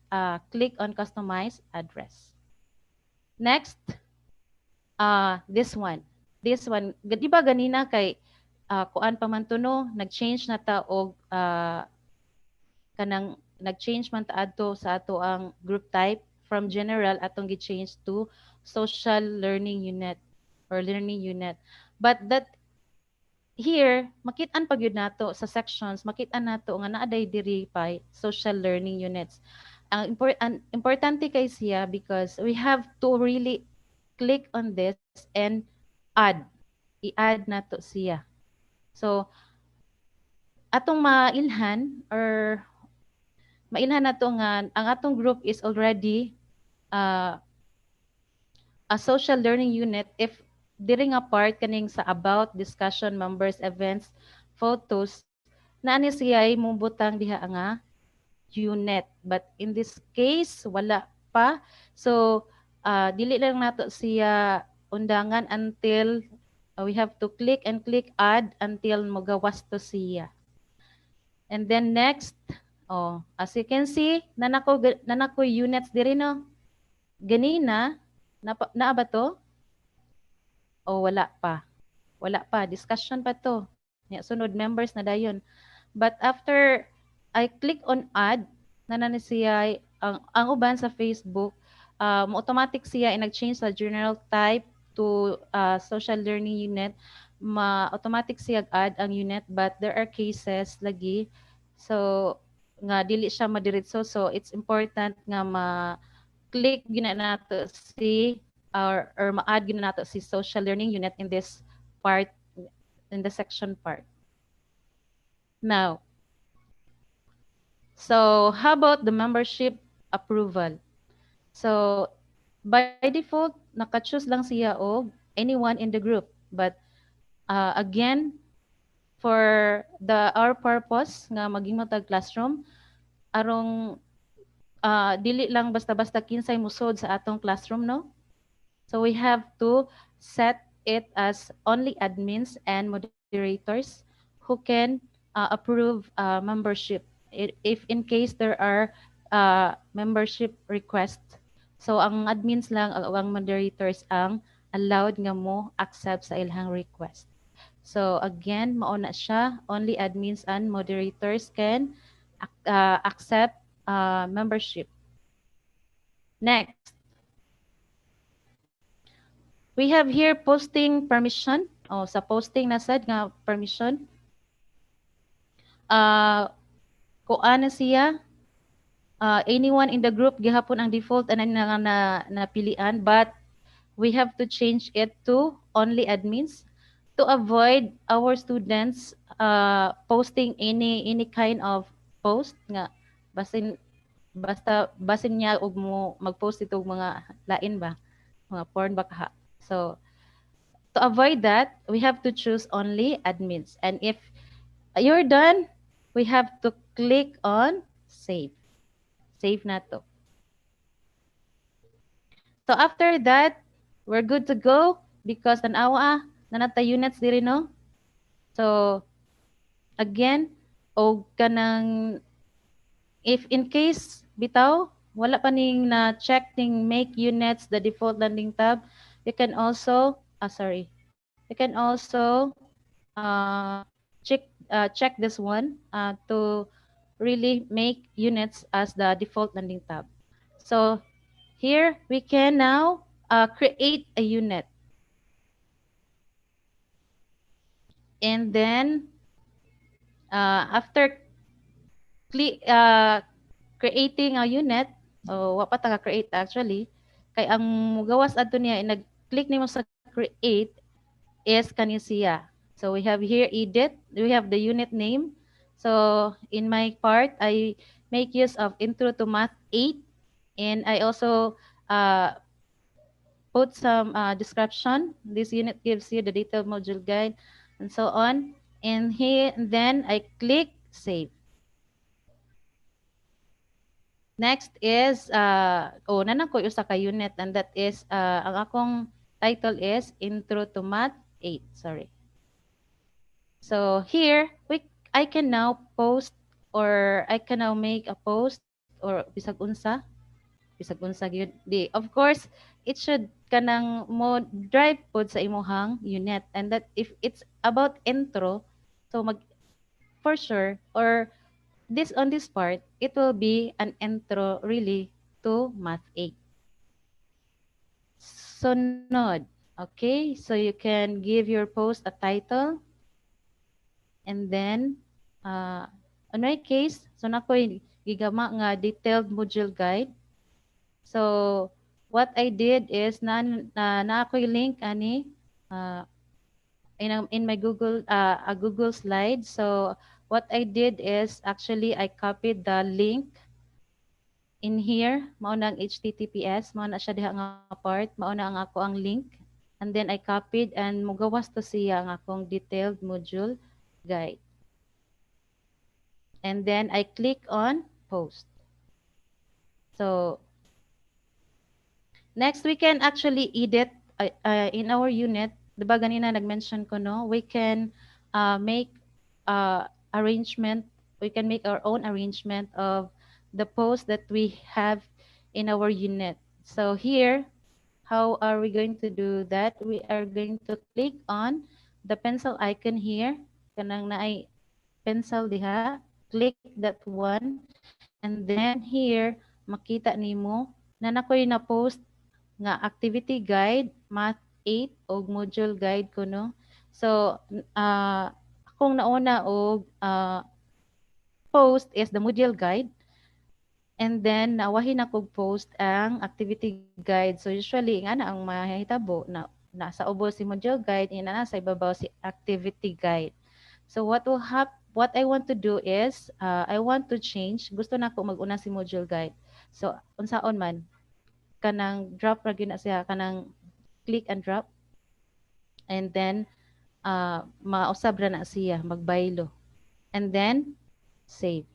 click on customize address. Next, this one. Di ba ganina kay kuan pa man to no, nag-change na ta og kanang nag-change man ta adto sa ato ang group type from general atong gi-change to social learning unit or learning unit. But that here makit-an pag yun nato sa sections, makit-an nato nga naaday diri pa social learning units. Ang importante kay siya because we have to really click on this and add, i-add nato siya. So atong mailhan nato nga ang atong group is already uh, a social learning unit if diri nga part kaning sa about, discussion, members, events, photos, na ani siya ay mubutang diha nga unit. But in this case, wala pa. So, dili lang nato siya undangan until we have to click and click add until magawas to siya. And then next, as you can see, nanako units diri no. Ganina, naa ba to? O wala pa. Wala pa. Discussion pa to. Ya, sunod members na dayon. But after I click on add, nanani siya ang uban sa Facebook, automatic siya ay nag-change sa general type to social learning unit. Automatic siya add ang unit but there are cases lagi so nga dili siya madiretso, so it's important nga click gina nato si or ma-add gina nato si social learning unit in this part, in the section part. Now, so how about the membership approval? So by default naka-choose lang siya og anyone in the group, but again for our purpose nga maging matag classroom arong dili lang basta-basta kinsay musod sa atong classroom no. So we have to set it as only admins and moderators who can approve membership if in case there are membership requests. So ang admins lang ang moderators ang allowed nga mo accept sa ilang request. So again, mauna siya, only admins and moderators can accept membership. Next, we have here posting permission. Sa posting na sad nga permission. Kung ano siya, anyone in the group gihapon ang default and napilian, but we have to change it to only admins to avoid our students posting any kind of post nga basin niya og mo mag-post ito mga lain ba, mga porn ba kaha. So to avoid that, we have to choose only admins, and if you're done, we have to click on save. Save na to. So after that, we're good to go because tanawa nanata units diri no. So again, og kanang if in case bitaw wala pa ning na check ning make units the default landing tab, you can also check this one to really make units as the default landing tab. So here we can now create a unit. And then after creating a unit, wa pa ta create actually, kay ang mugawas adto niya nag-click nimo sa create is kani siya. So we have here edit, we have the unit name. So in my part, I make use of Intro to Math 8, and I also put some description. This unit gives you the detailed module guide and so on. And here, and then I click save. Next is nanan ko usa ka unit, and that is ang akong title is Intro to Math 8. Sorry. So here I can now post, or I can now make a post or bisag unsa gyud. Of course, it should kanang mo drive pod sa imuhang unit, and that if it's about intro, so mag for sure, or this on this part, it will be an intro really to Math 8. Sunod. Okay, so you can give your post a title, and then on my case, so nakoy gigama nga detailed module guide. So what I did is na ako'y link ani in my Google a Google slide. So what I did is actually I copied the link in here. Mao na ang HTTPS, mao na siya diha nga part, mao na ang ako ang link. And then I copied and mugawas to siya ang akong detailed module guide. And then I click on post. So next, we can actually edit in our unit. Diba ganina nag-mention ko, no? We can make arrangement. We can make our own arrangement of the post that we have in our unit. So here, how are we going to do that? We are going to click on the pencil icon here. Kanang naay pencil diha. Click that one. And then here, makita nimo na nakoy na post nga activity guide, Math 8 o module guide ko, no? So, akong nauna og post is the module guide. And then, nawahin ako post ang activity guide. So, usually, nga na ang mahitabo na nasa ubo si module guide, ina nasa ibabaw si activity guide. So, what I want to do is, I want to change. Gusto na ako mag-una si module guide. So, unsaon man, kanang drop ra gyud na siya, kanang click and drop, and then mausab ra na siya magbaylo, and then save.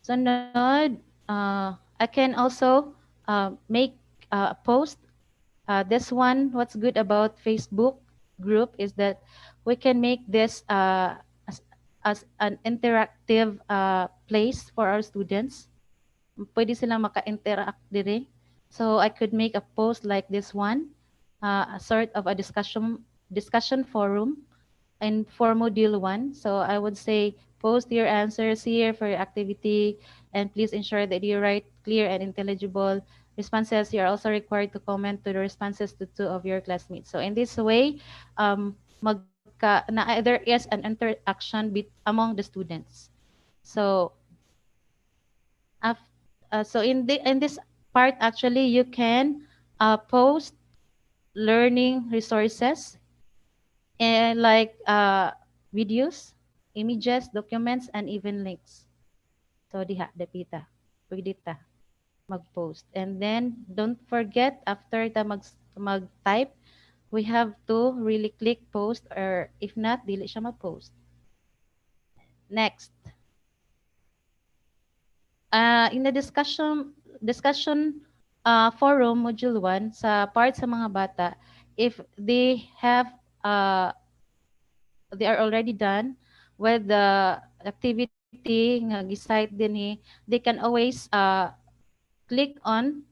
Sunod, I can also make a post. This one, what's good about Facebook group is that we can make this as an interactive place for our students. Pwede silang maka-interact dire. So I could make a post like this one, a sort of a discussion forum, and for module 1. So I would say post your answers here for your activity, and please ensure that you write clear and intelligible responses. You are also required to comment to the responses to 2 of your classmates. So in this way, there is an interaction among the students. So so in this part, actually, you can post learning resources and like videos, images, documents, and even links. So diha, dapita, pwede ta mag-post. And then don't forget, after ta mag-type, we have to really click post, or if not, dili siya mag-post. Next. In the discussion forum module 1 sa part sa mga bata, if they are already done with the activity nga gi-cite din they can always click on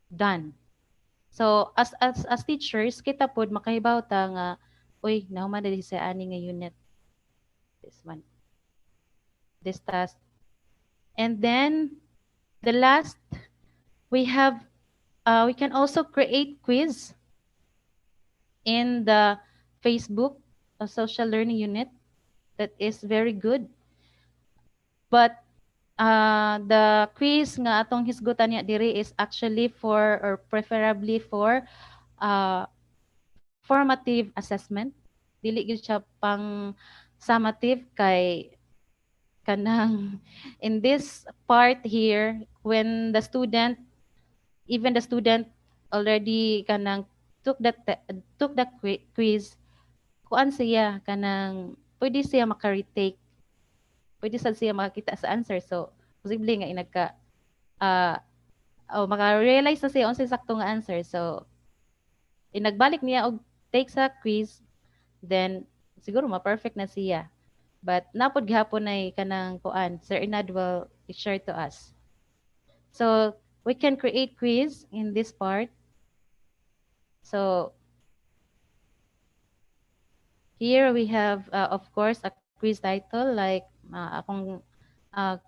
done. So as teachers, kita pod makahibaw ta nga uy nahuman diri sa ani nga unit, this one, this task. And then the last, we can also create quiz in the Facebook social learning unit. That is very good. But the quiz nga atong hisgutan niya diri is actually for, or preferably for, formative assessment. Dili gyud siya pang summative, kay kanang in this part here, when the student already kanang took the quiz, kuan siya kanang pwede siya maka-retake, pwede siya makakita sa answer. So posible nga inagka maka-realize na siya unsay sakto nga answer. So inagbalik niya og take sa quiz, then siguro ma-perfect na siya. But napod gihapon ay kanang kuan, Sir Inad will share to us. So we can create quiz in this part. So here we have, of course, a quiz title like akong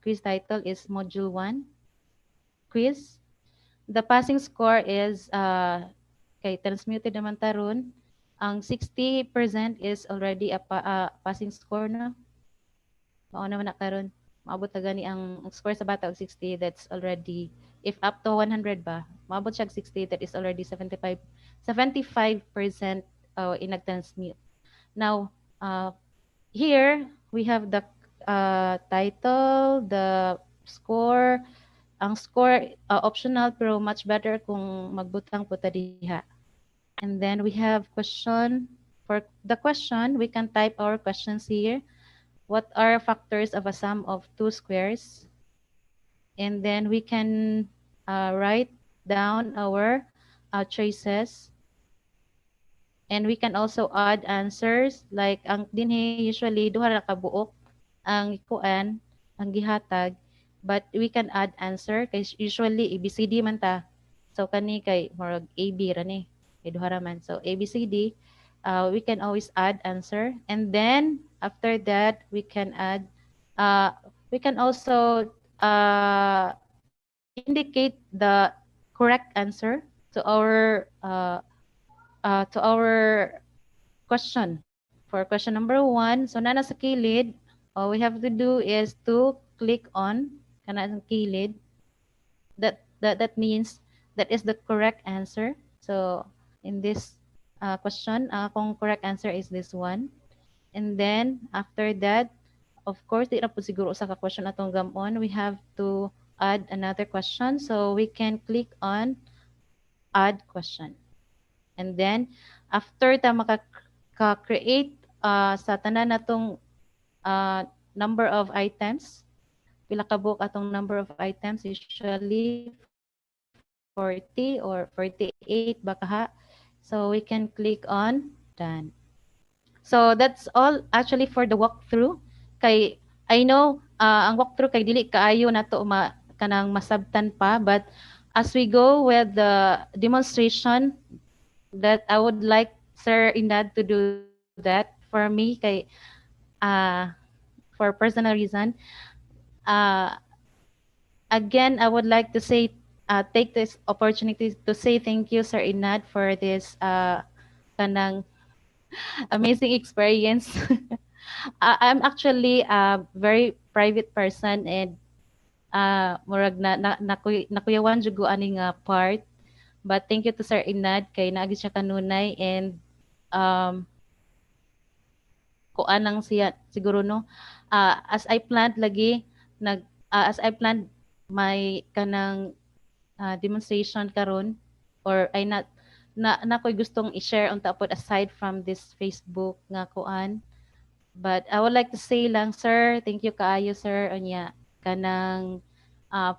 quiz title is Module 1 quiz. The passing score is kay transmuted naman taron. Ang 60% is already a passing score na. Mao naman na karon. Maabot na gani ang score sa bata og 60, that's already, if up to 100 ba, maabot siya og 60, that is already 75% inag-transmute. Now, here we have the title, the score. Ang score optional pero much better kung magbutang po ta diha. And then we have question. For the question, we can type our questions here. What are factors of a sum of two squares? And then we can write down our choices. And we can also add answers like ang dinhi usually duha ra ka buok ang kuan ang gihatag, but we can add answer kay usually ABCD man ta. So kani kay murag AB ra ni kay duha ra man. So ABCD, we can always add answer, and then after that we can add we can also indicate the correct answer to our question. For question number 1, so na sa kilid, all we have to do is to click on kanang kilid. That means that is the correct answer. So in this question, kung correct answer is this one. And then after that, of course, di na po siguro sa question atong gamon, we have to add another question. So we can click on add question. And then after ta maka-create sa tanan natong number of items, pila ka book atong number of items, usually 40 or 48 baka. So we can click on done. So that's all actually for the walkthrough. Kay I know ang walkthrough kay dili kaayo nato kanang masabtan pa, but as we go with the demonstration, that I would like Sir Inad to do that for me kay for personal reason. Again, I would like to say take this opportunity to say thank you, Sir Inad, for this kanang amazing experience. I'm actually a very private person, and murag nakuyawan jud ko aning part. But thank you to Sir Inad kay naagi siya kanunay, and kuan lang siya siguro no. As I planned lagi as I planned my kanang demonstration karon, or ay na ko'y gustong i-share on top aside from this Facebook nga kuan. But I would like to say lang, sir, thank you kaayo, sir, onya kanang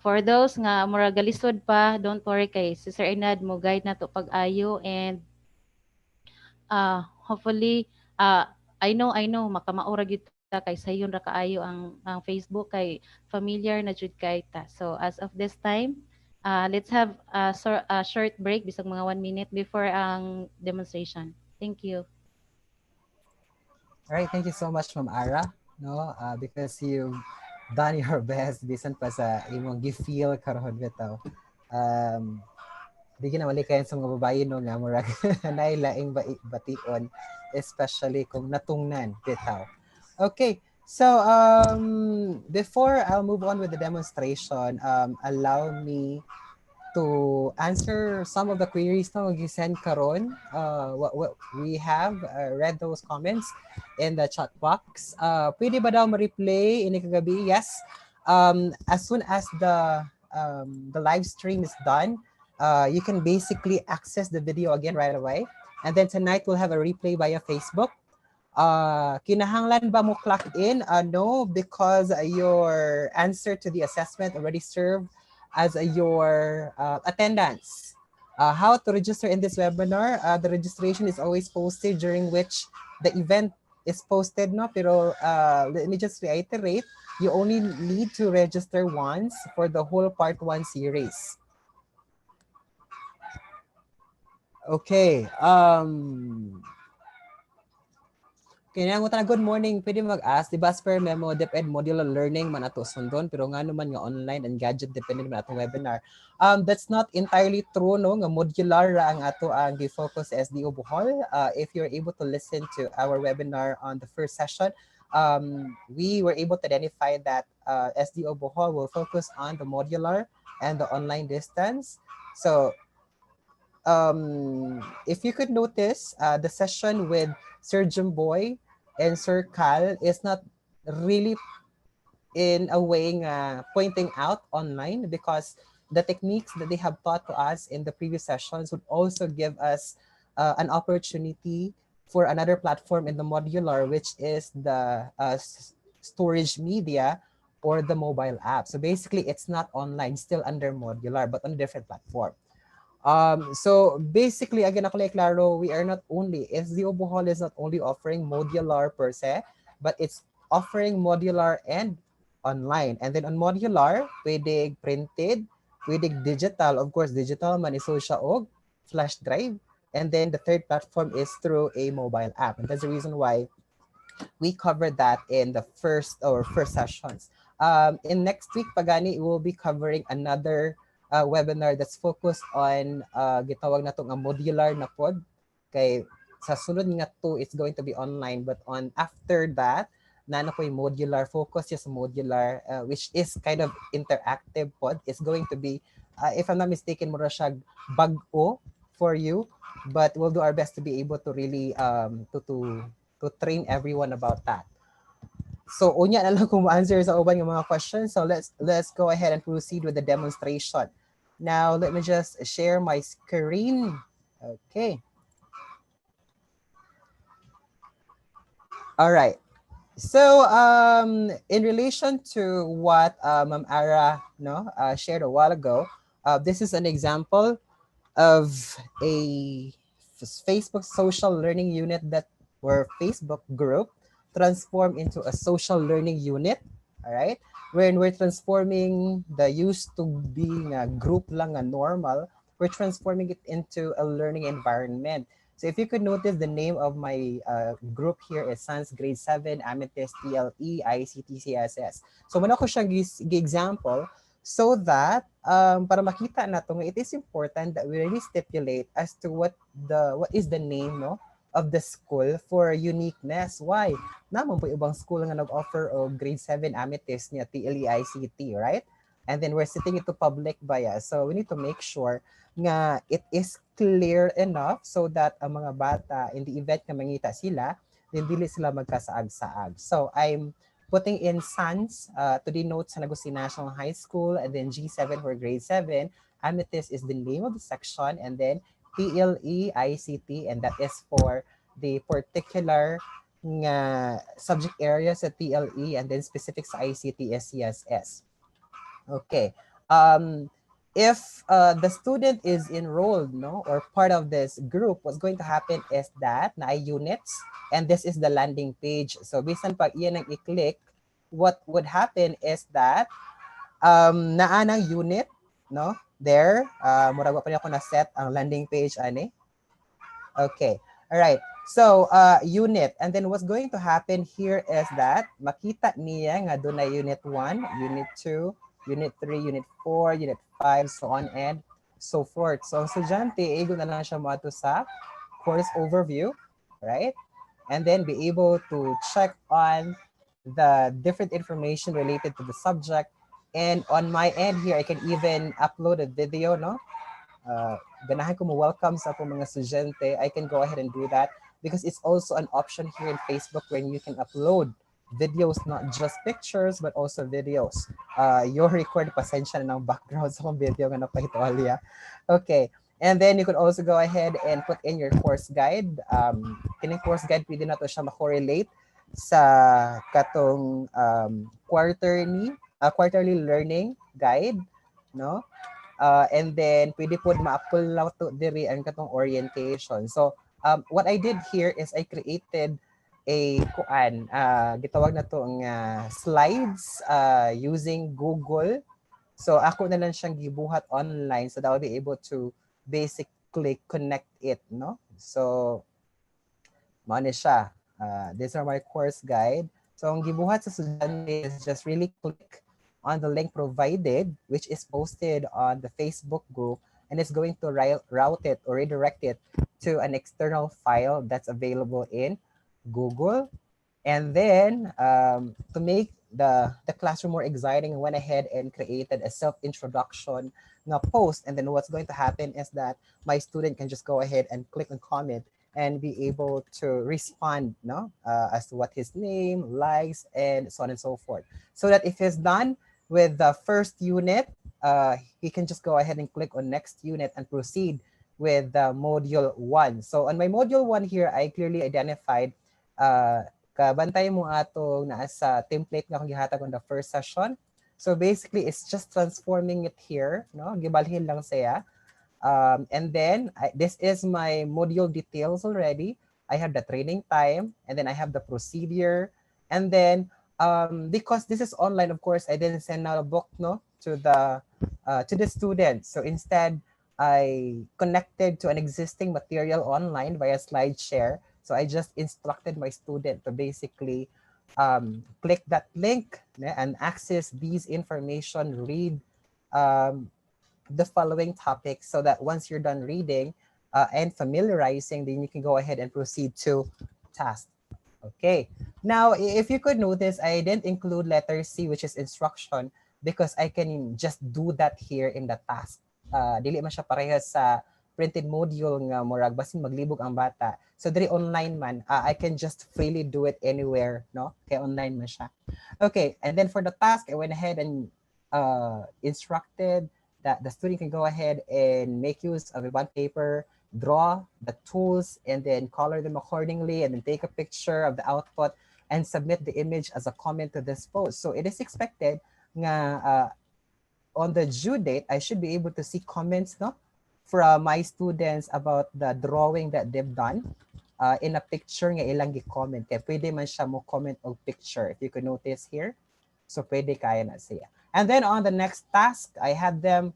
for those nga murag galisod pa, don't worry kay si Sir Inad mo guide na to pag-ayo, and hopefully I know makamaura gyud ta kay sayon ra kaayo ang Facebook kay familiar na jud kay ta. So as of this time, let's have a short break bisag mga 1 minute before ang demonstration. Thank you. All right, thank you so much, Ma'am Ara, no, because you've done your best bisan pa sa imong gi-feel karon bitaw. Di ginawali kayo sa mga babae no nga murag nailaing bation, especially kung natungnan bitaw. Okay, so before I'll move on with the demonstration, allow me to answer some of the queries na mag-send karon. What we have read those comments in the chat box. Pwede ba daw ma-replay ini kagabi? Yes. As soon as the live stream is done, you can basically access the video again right away. And then tonight we'll have a replay via Facebook. Kinahanglan ba mo clock in? No, because your answer to the assessment already served as your attendance. How to register in this webinar? The registration is always posted during which the event is posted, no? Pero let me just reiterate, you only need to register once for the whole part 1 series. Okay. Kinangutan na good morning. Pwede mag-ask, di ba as per memo, DepEd modular learning man ato sundon, pero nga naman nga online and gadget dependent man atong webinar. That's not entirely true, no? Nga modular ra ang ato ang gi-focus sa SDO Bohol. If you're able to listen to our webinar on the first session, we were able to identify that SDO Bohol will focus on the modular and the online distance. So if you could notice, the session with Sir Jimboy and Sir Cal is not really in a way pointing out online, because the techniques that they have taught to us in the previous sessions would also give us an opportunity for another platform in the modular, which is the storage media or the mobile app. So basically, it's not online, still under modular, but on a different platform. So basically, again, ako like Claro, we are not only, SDO Bohol is not only offering modular per se, but it's offering modular and online. And then on modular, pwede printed, pwede digital. Of course, digital man is siya og flash drive. And then the third platform is through a mobile app. And that's the reason why we covered that in the first sessions. In next week, Pagani, we will be covering another webinar that's focused on gitawag na tong modular na pod. Kay sa sunod nga to, it's going to be online, but on after that, na po yung modular focus is modular, which is kind of interactive pod. It's going to be, if I'm not mistaken, mura siya bag-o for you, but we'll do our best to be able to really to train everyone about that. So unya na lang kung answer sa uban yung mga questions. So let's go ahead and proceed with the demonstration. Now let me just share my screen. Okay. All right. So in relation to what Ma'am Ara shared a while ago, this is an example of a Facebook social learning unit that where Facebook group transformed into a social learning unit, all right? When we're transforming the used to being a group lang a normal, we're transforming it into a learning environment. So if you could notice, the name of my group here is Sans Grade 7, Amethyst, TLE, ICT, CSS. So muna ko siyang example so that para makita na to, it is important that we really stipulate as to what is the name of the school for uniqueness. Why? Naman po ibang school nga nag-offer of grade 7 Amethyst niya, TLE ICT, right? And then we're setting it to public bias. So we need to make sure nga it is clear enough so that ang mga bata in the event na mangita sila, then dili sila magkasaag-saag. So I'm putting in SANS to denote San Agustin National High School, and then G7 for grade 7. Amethyst is the name of the section, and then TLE ICT, and that is for the particular subject areas at TLE, and then specific sa ICT is CSS. Okay. If the student is enrolled or part of this group, what's going to happen is that na units, and this is the landing page. So bisan pag iyan ang i-click, what would happen is that naa ng unit there, murag pa ako na set ang landing page ani. Okay. All right. So unit, and then what's going to happen here is that makita niya nga doon na unit 1, unit 2, unit 3, unit 4, unit 5, so on and so forth. So ang estudyante, igo na lang siya mato sa course overview, right? And then be able to check on the different information related to the subject. And on my end here, I can even upload a video, ganahan ko mo welcome sa akong mga estudyante. I can go ahead and do that because it's also an option here in Facebook when you can upload videos, not just pictures, but also videos. Your record, pasensya na ng background sa akong video nga napahitualya. Okay. And then you could also go ahead and put in your course guide. Kining course guide, pwede na to siya makorelate sa katong quarterly learning guide, and then pwede po ma-upload lang to diri ang katong orientation. So what I did here is I created a gitawag na to ang slides using Google. So ako na lang siyang gibuhat online so that I'll be able to click connect it, no? So, mo ni siya. These are my course guide. So, ang gibuhat sa estudyante is just really click on the link provided, which is posted on the Facebook group, and it's going to route it or redirect it to an external file that's available in Google. And then to make the classroom more exciting, I went ahead and created a self-introduction post. And then what's going to happen is that my student can just go ahead and click and comment and be able to respond, as to what his name, likes, and so on and so forth. So that if he's done with the first unit, he can just go ahead and click on next unit and proceed with module 1. So on my module 1 here, I clearly identified kabantay mo atong nasa template nga akong gihatag on the first session. So basically, it's just transforming it here, no? Gibalhin lang siya. And then this is my module details already. I have the training time, and then I have the procedure. And then because this is online, of course, I didn't send out a book, no, to the students. So instead, I connected to an existing material online via SlideShare. So I just instructed my student to basically click that link and access these information, read the following topics, so that once you're done reading and familiarizing, then you can go ahead and proceed to task. Okay. Now, if you could notice, I didn't include letter C, which is instruction, because I can just do that here in the task. Dili man siya parehas sa printed module nga murag basin maglibog ang bata. So diri online man, I can just freely do it anywhere, no? Kaya online man siya. Okay, and then for the task, I went ahead and instructed that the student can go ahead and make use of a bond paper, draw the tools, and then color them accordingly, and then take a picture of the output and submit the image as a comment to this post. So it is expected nga on the due date, I should be able to see comments, no, from my students about the drawing that they've done in a picture nga ilang gi-comment. Kaya pwede man siya mo comment o picture, if you could notice here. So pwede kaya na siya. And then on the next task, I had them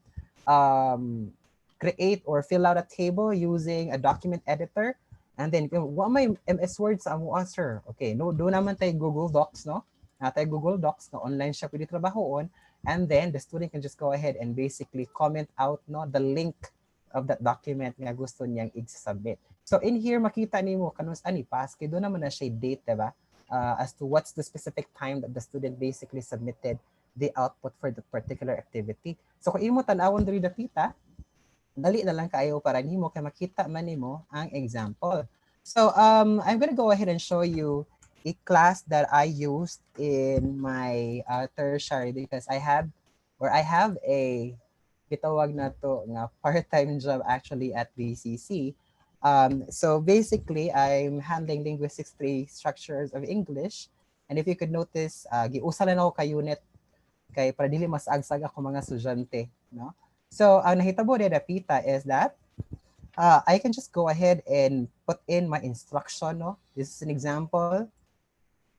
create or fill out a table using a document editor. And then, what may MS Word sa amo answer? Okay, no, doon naman tayo Google Docs, no? Natay Google Docs na online siya pwede trabahoon. And then the student can just go ahead and basically comment out, no, the link of that document nga gusto niyang i-submit. So in here, makita nimo kanus ani pass, kay doon naman na siya date, diba? As to what's the specific time that the student basically submitted the output for the particular activity. So kung imo tanawon diri dapita, dali na lang kayo para nimo kay makita man nimo ang example. So I'm going to go ahead and show you a class that I used in my tertiary, because I have a bitawag na to nga part-time job actually at BCC. So basically, I'm handling linguistics 3 structures of English. And if you could notice, giusa lang ako ka unit kay para dili mas agsag ako mga estudyante, no? So ang nahitabo ni Dapita is that I can just go ahead and put in my instruction, no? This is an example.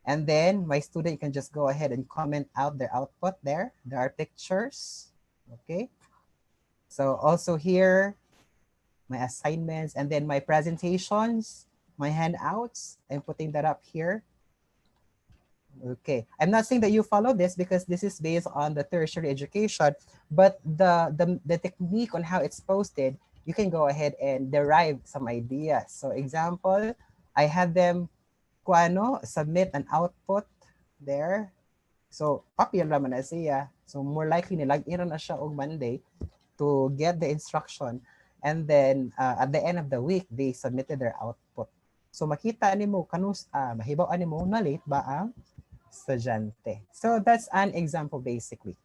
And then my student can just go ahead and comment out their output there. There are pictures, okay? So also here, my assignments, and then my presentations, my handouts, I'm putting that up here. Okay, I'm not saying that you follow this because this is based on the tertiary education, but the technique on how it's posted, you can go ahead and derive some ideas. So example, I had them submit an output there. So copy naman na siya. So more likely nilag-in na siya og Monday to get the instruction, and then at the end of the week they submitted their output. So makita nimo kanus mahibaw nimo na late ba ang estudyante. So that's an example basically.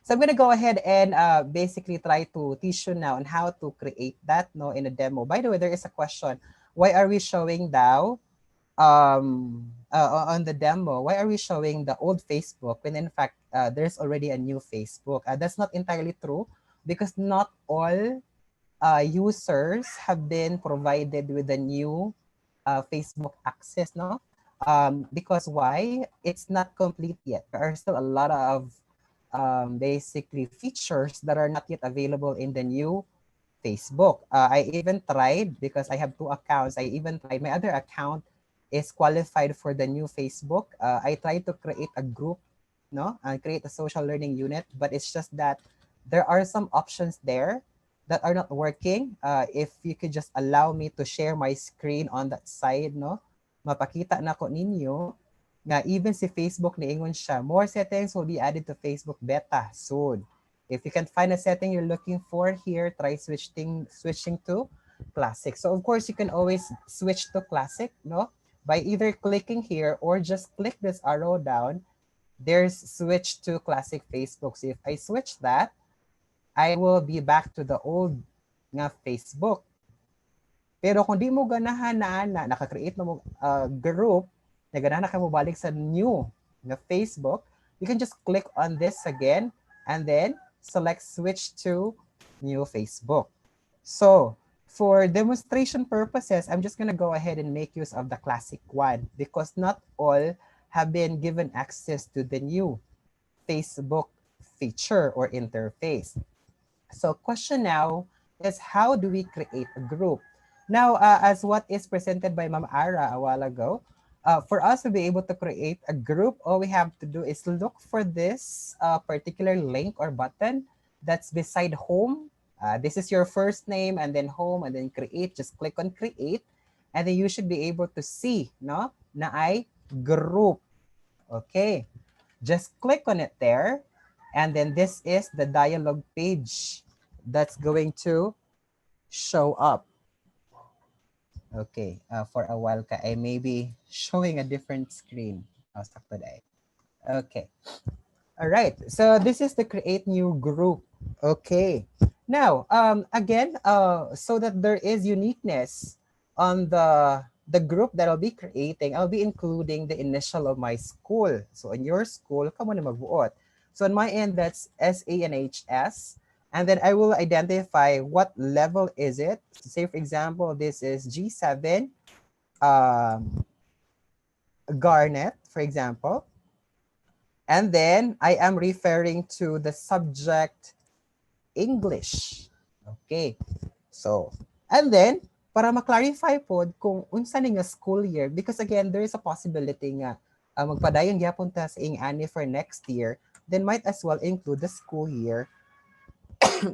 So I'm going to go ahead and basically try to teach you now on how to create that, no, in a demo. By the way, there is a question. Why are we showing now on the demo? Why are we showing the old Facebook when in fact there's already a new Facebook? That's not entirely true, because not all users have been provided with the new Facebook access, no? Because why? It's not complete yet. There are still a lot of basically features that are not yet available in the new Facebook. I even tried, because I have two accounts, I even tried, my other account is qualified for the new Facebook. I tried to create a group, no, and create a social learning unit, but it's just that there are some options there that are not working. If you could just allow me to share my screen on that side, no, mapakita na ko ninyo nga even si Facebook niingon siya, more settings will be added to Facebook beta soon. If you can find a setting you're looking for here, try switching to classic. So of course you can always switch to classic, no, by either clicking here or just click this arrow down. There's switch to classic Facebook. So if I switch that, I will be back to the old nga Facebook. Pero kung di mo ganahan na naka-create na mo group, na ganahan na ka mo balik sa new na Facebook, you can just click on this again and then select switch to new Facebook. So for demonstration purposes, I'm just gonna go ahead and make use of the classic one because not all have been given access to the new Facebook feature or interface. So question now is, how do we create a group? Now, as what is presented by Ma'am Ara a while ago, for us to be able to create a group, all we have to do is look for this particular link or button that's beside home. This is your first name and then home and then create. Just click on create and then you should be able to see, no, na ay group. Okay, just click on it there. And then this is the dialog page that's going to show up. Okay, for a while, I may be showing a different screen. Today. Okay, all right. So this is the create new group. Okay, now again, so that there is uniqueness on the group that I'll be creating, I'll be including the initial of my school. So in your school, kamo na magbuot. So on my end, that's SANHS. And then I will identify what level is it. So say, for example, this is G7 Garnet, for example. And then I am referring to the subject English. Okay. So, and then, para ma-clarify po kung unsa ni nga school year, because again, there is a possibility nga magpadayon gyapon ta sa ing-ani for next year, then might as well include the school year,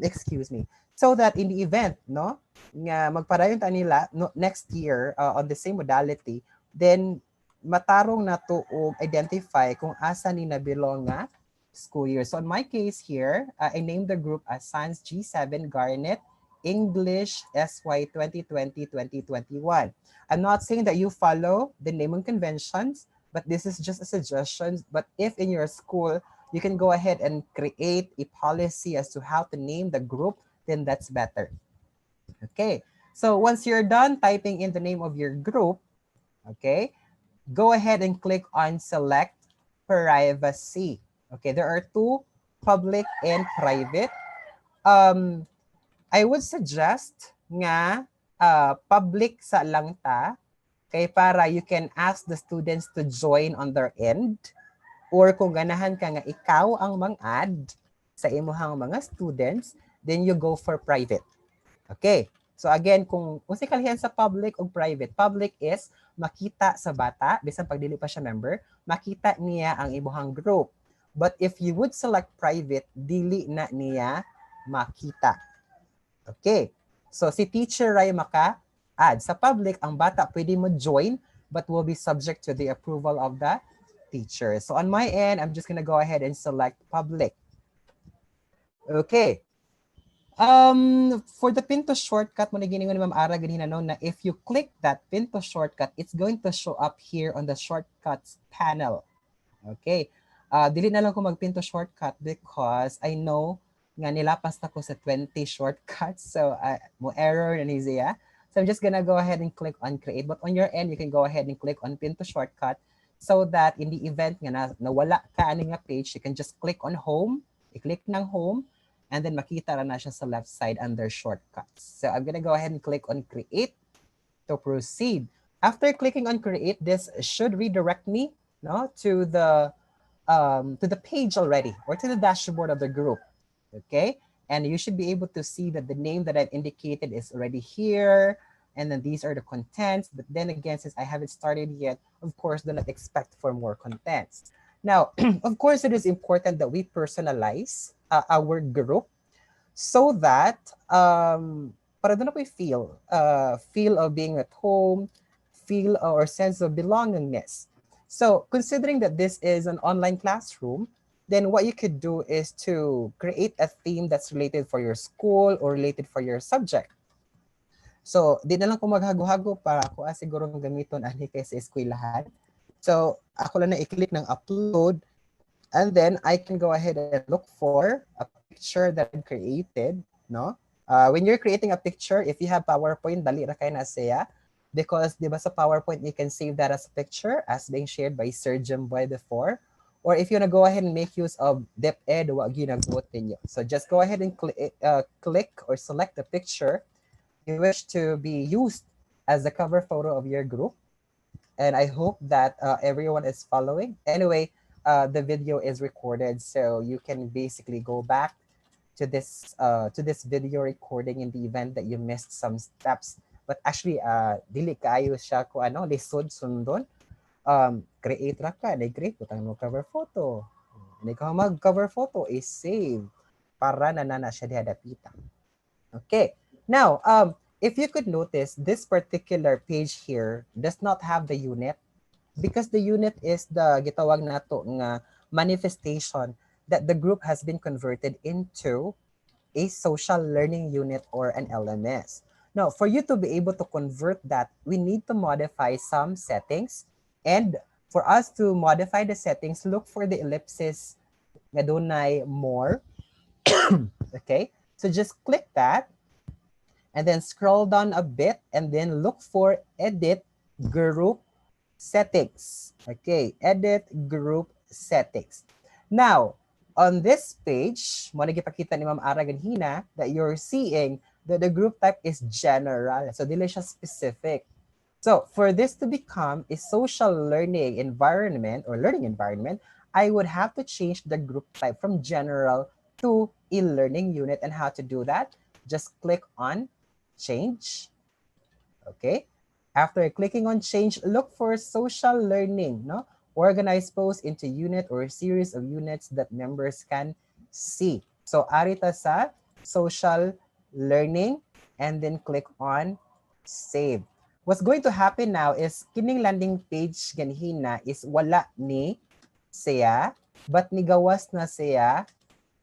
excuse me, so that in the event, no, nga magpadayon ta nila no, next year on the same modality, then matarong na to og identify kung asa ni nabilong nga school year. So in my case here, I named the group as Science G7 Garnet English SY 2020-2021. I'm not saying that you follow the naming conventions, but this is just a suggestion. But if in your school, you can go ahead and create a policy as to how to name the group, then that's better. Okay, so once you're done typing in the name of your group, okay, go ahead and click on select privacy. Okay, there are two, public and private. I would suggest nga public sa lang ta, kay para you can ask the students to join on their end, or kung ganahan ka nga ikaw ang mang-add sa imuhang mga students, then you go for private. Okay, so again, kung usikalihan sa public o private, public is makita sa bata, bisan pag dili pa siya member, makita niya ang imuhang group. But if you would select private, dili na niya makita. Okay, so si teacher ay maka-add. Sa public, ang bata pwede mo join, but will be subject to the approval of the teacher. So on my end, I'm just gonna go ahead and select public. Okay. For the Pinto shortcut, mo na giningon ni Ma'am Ara ganina no, na if you click that Pinto shortcut, it's going to show up here on the shortcuts panel. Okay. Dili na lang ko mag-Pinto shortcut because I know nga nilapas na ko sa 20 shortcuts. So mo error na niya. So I'm just gonna go ahead and click on create. But on your end, you can go ahead and click on Pinto shortcut, so that in the event nga nawala ka ani nga page, you can just click on home, i-click ng home, and then makita na siya sa left side under shortcuts. So I'm gonna go ahead and click on create to proceed. After clicking on create, this should redirect me, no, to the page already, or to the dashboard of the group. Okay, And you should be able to see that the name that I've indicated is already here. And then these are the contents. But then again, since I haven't started yet, of course, do not expect for more contents. Now, of course, it is important that we personalize our group so that para doon na we feel of being at home, feel or sense of belongingness. So considering that this is an online classroom, then what you could do is to create a theme that's related for your school or related for your subject. So, di na lang ko maghago-hago para ako siguro gamiton ani kay sa eskwelahan. So, ako lang na i-click ng upload, and then I can go ahead and look for a picture that I've created, no? When you're creating a picture, if you have PowerPoint, dali ra kay na siya. Because di ba sa PowerPoint, you can save that as a picture as being shared by Sir Jimboy before. Or if you wanna go ahead and make use of DepEd, wag ginagot ninyo. So just go ahead and click or select the picture you wish to be used as the cover photo of your group. And I hope that everyone is following. Anyway, the video is recorded, so you can basically go back to this video recording in the event that you missed some steps. But actually, dili kaayo siya ko ano, lisod sundon. Create ra ka, create putang mo cover photo. Hindi ka mag-cover photo is save para na siya dihadapita. Okay. Now, if you could notice, this particular page here does not have the unit because the unit is the gitawag nato nga manifestation that the group has been converted into a social learning unit or an LMS. Now, for you to be able to convert that, we need to modify some settings. And for us to modify the settings, look for the ellipsis nga dunay more. Okay, so just click that and then scroll down a bit and then look for edit group settings. Okay, edit group settings. Now, on this page, mo nagipakita ni Ma'am Ara ganhina that you're seeing that the group type is general. So dili siya specific. So for this to become a social learning environment or learning environment, I would have to change the group type from general to a learning unit. And how to do that? Just click on change. Okay. After clicking on change, look for social learning, no? Organize posts into unit or a series of units that members can see. So arita sa social learning and then click on save. What's going to happen now is kining landing page ganhina is wala ni siya but nigawas na siya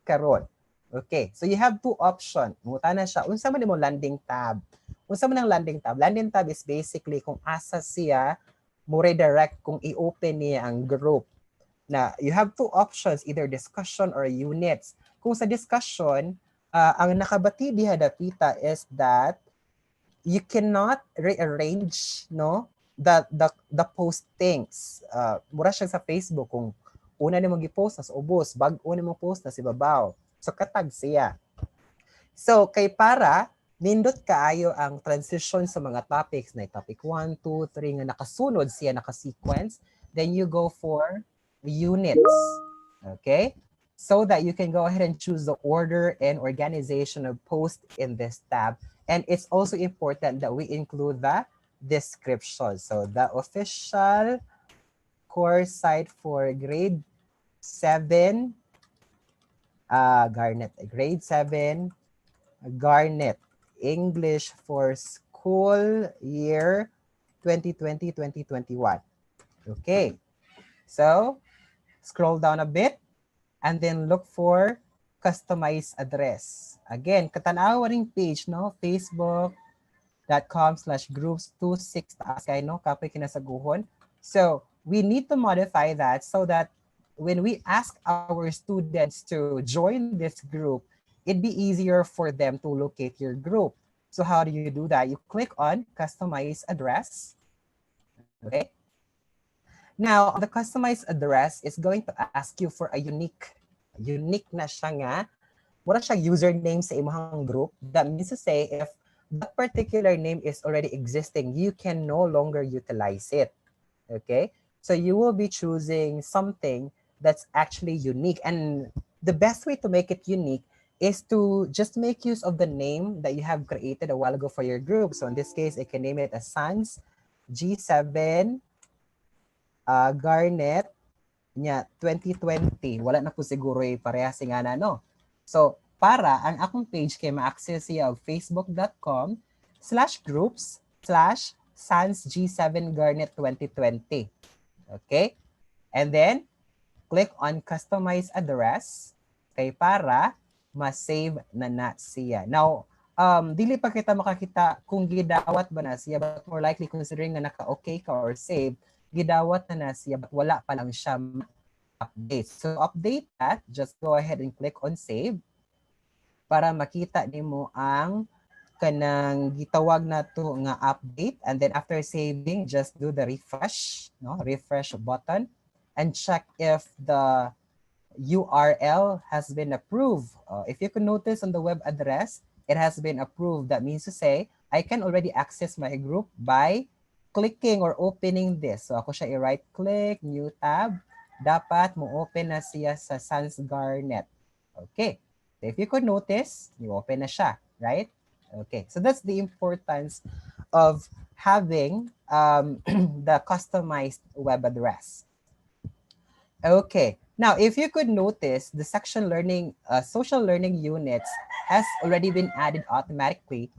karon. Okay, so you have two options. Muta na siya. Unsa man mo landing tab? Unsa man ang landing tab? Landing tab is basically kung asa siya mo redirect kung i-open niya ang group. Na you have two options, either discussion or units. Kung sa discussion, ang nakabati diha dapita is that you cannot rearrange no the postings. Mura siya sa Facebook kung una nimo gi-post nas ubos, bag-o nimo post na si babaw. So katag siya. So kay para nindot kaayo ang transition sa mga topics na topic 1, 2, 3 nga nakasunod siya naka-sequence, then you go for units. Okay? So that you can go ahead and choose the order and organization of post in this tab. And it's also important that we include the description. So the official course site for grade 7, Garnet, grade 7, Garnet, English for school year 2020-2021. Okay, so scroll down a bit and then look for customized address. Again, katanawa ring page, no? Facebook.com/groups26 taas kay no? Kapoy kinasaguhon. So we need to modify that so that when we ask our students to join this group, it'd be easier for them to locate your group. So how do you do that? You click on customize address. Okay. Now, the customized address is going to ask you for a unique na siya nga. Wala siya username sa imong group. That means to say, if that particular name is already existing, you can no longer utilize it. Okay. So you will be choosing something that's actually unique. And the best way to make it unique is to just make use of the name that you have created a while ago for your group. So in this case, I can name it as Sans G7 Garnet nya 2020. Wala na po siguro parehas nga na, no? So, para ang akong page kay ma-access siya of facebook.com/groups/sansg7garnet 2020. Okay? And then, click on customize address kay para ma-save na siya. Now, dili pa kita makakita kung gidawat ba na siya, but more likely considering na naka-okay ka or save, gidawat na siya, but wala pa lang siya update. So, update that, just go ahead and click on save para makita nimo ang kanang gitawag na to nga update. And then after saving, just do the refresh, no? Refresh button and check if the URL has been approved. If you can notice on the web address, it has been approved. That means to say, I can already access my group by clicking or opening this. So ako siya i-right click, new tab. Dapat mo open na siya sa Sans Garnet. Okay. So if you could notice, you open na siya, right? Okay. So that's the importance of having the customized web address. Okay. Now, if you could notice, the section learning, social learning units has already been added automatically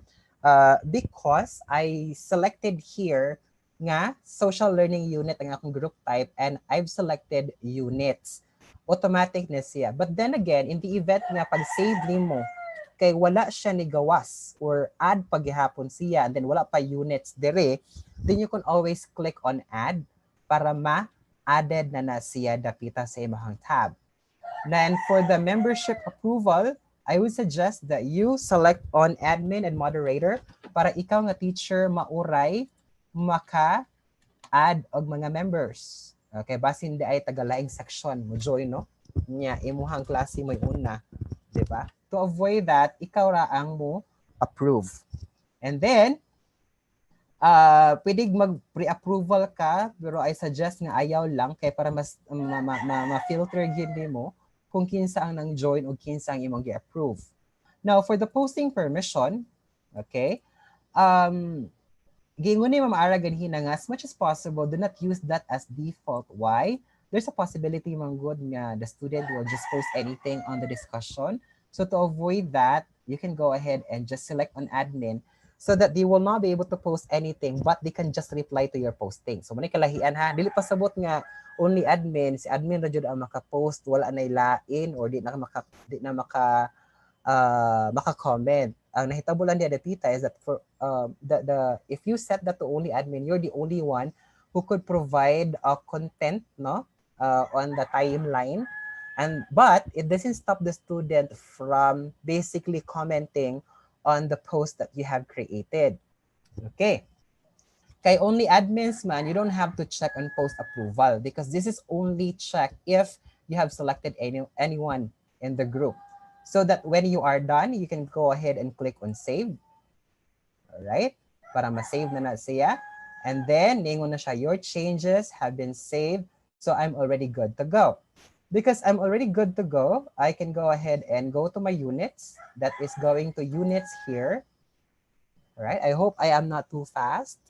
because I selected here nga social learning unit ang akong group type and I've selected units. Automatic na siya. But then again, in the event nga pag-save nimo kay wala siya ni gawas or add paghihapon siya and then wala pa units dire, then you can always click on add para added na siya dapita sa imahang tab. Then for the membership approval, I would suggest that you select on admin and moderator para ikaw nga teacher mauray maka-add og mga members. Okay, basin di ay tagalaing section mo join, no? Nya imuhang klase mo una, di ba? To avoid that, ikaw ra ang mo approve. And then pwede mag-pre-approval ka, pero I suggest nga ayaw lang kay para mas ma-filter gindi mo kung kinsa ang nang join o kinsa ang imong gi-approve. Now, for the posting permission, okay, gingon ni Ma'am ganhina nga, as much as possible, do not use that as default. Why? There's a possibility man good nga the student will just post anything on the discussion. So to avoid that, you can go ahead and just select on admin so that they will not be able to post anything, but they can just reply to your posting. So, muna kalahian ha, dili pasabot nga only admin, si admin na jud ang maka-post, wala na ilain, or di na maka-comment. Ang nahitabo lang diya dapita is that for if you set that to only admin, you're the only one who could provide content, no, on the timeline. But it doesn't stop the student from basically commenting on the post that you have created. Okay. Kay only admins man, you don't have to check on post approval because this is only checked if you have selected anyone in the group. So that when you are done, you can go ahead and click on save. All right? Para ma-save na siya. And then, ningon na siya, your changes have been saved. So I'm already good to go. Because I'm already good to go, I can go ahead and go to my units. That is going to units here. All right, I hope I am not too fast.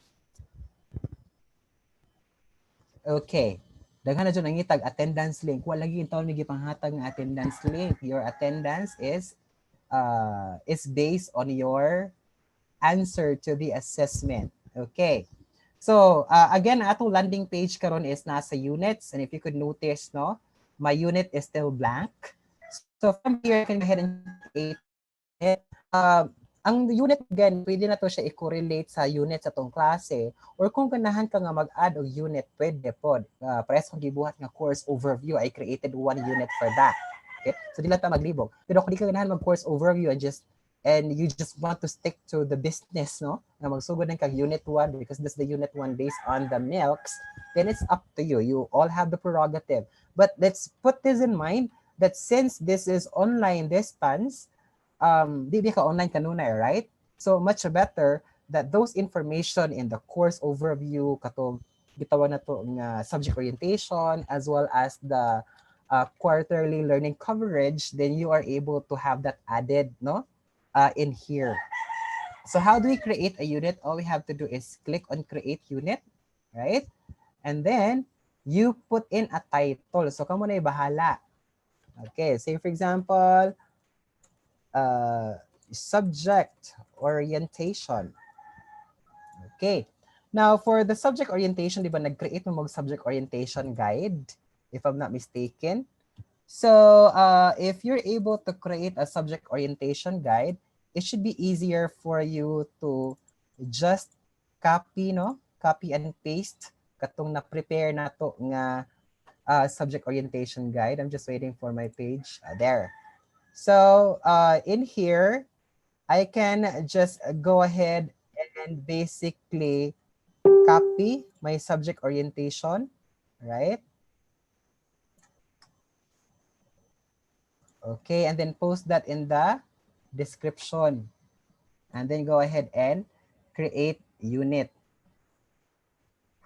Okay, daghan na dyan ang itag attendance link. Wala lagi taon may gipanghatag ng attendance link. Your attendance is based on your answer to the assessment. Okay. So, again, atong landing page karon is nasa units. And if you could notice, no, my unit is still blank. So from here, I can go ahead and create it. Ang unit again, pwede na to siya i-correlate sa unit sa tong klase. Or kung ganahan ka nga mag-add og unit, pwede po. Pares kong gibuhat nga course overview, I created one unit for that. Okay? So di lang ta maglibog. Pero kung di ka ganahan mag-course overview and you just want to stick to the business, no? Na magsugod ng kag unit 1 because that's the unit 1 based on the milks, then it's up to you. You all have the prerogative. But let's put this in mind that since this is online distance, di ka online kanunay, right? So much better that those information in the course overview, katong gitawag na to nga subject orientation, as well as the quarterly learning coverage, then you are able to have that added, no, in here. So how do we create a unit? All we have to do is click on create unit, right? And then you put in a title. So kamo na bahala. Okay, say for example, subject orientation. Okay. Now, for the subject orientation, di ba, nag-create mo mag-subject orientation guide, if I'm not mistaken. So, if you're able to create a subject orientation guide, it should be easier for you to just copy, no? Copy and paste katong na-prepare na to nga subject orientation guide. I'm just waiting for my page. There. So, in here, I can just go ahead and basically copy my subject orientation, right? Okay, and then post that in the description. And then go ahead and create unit.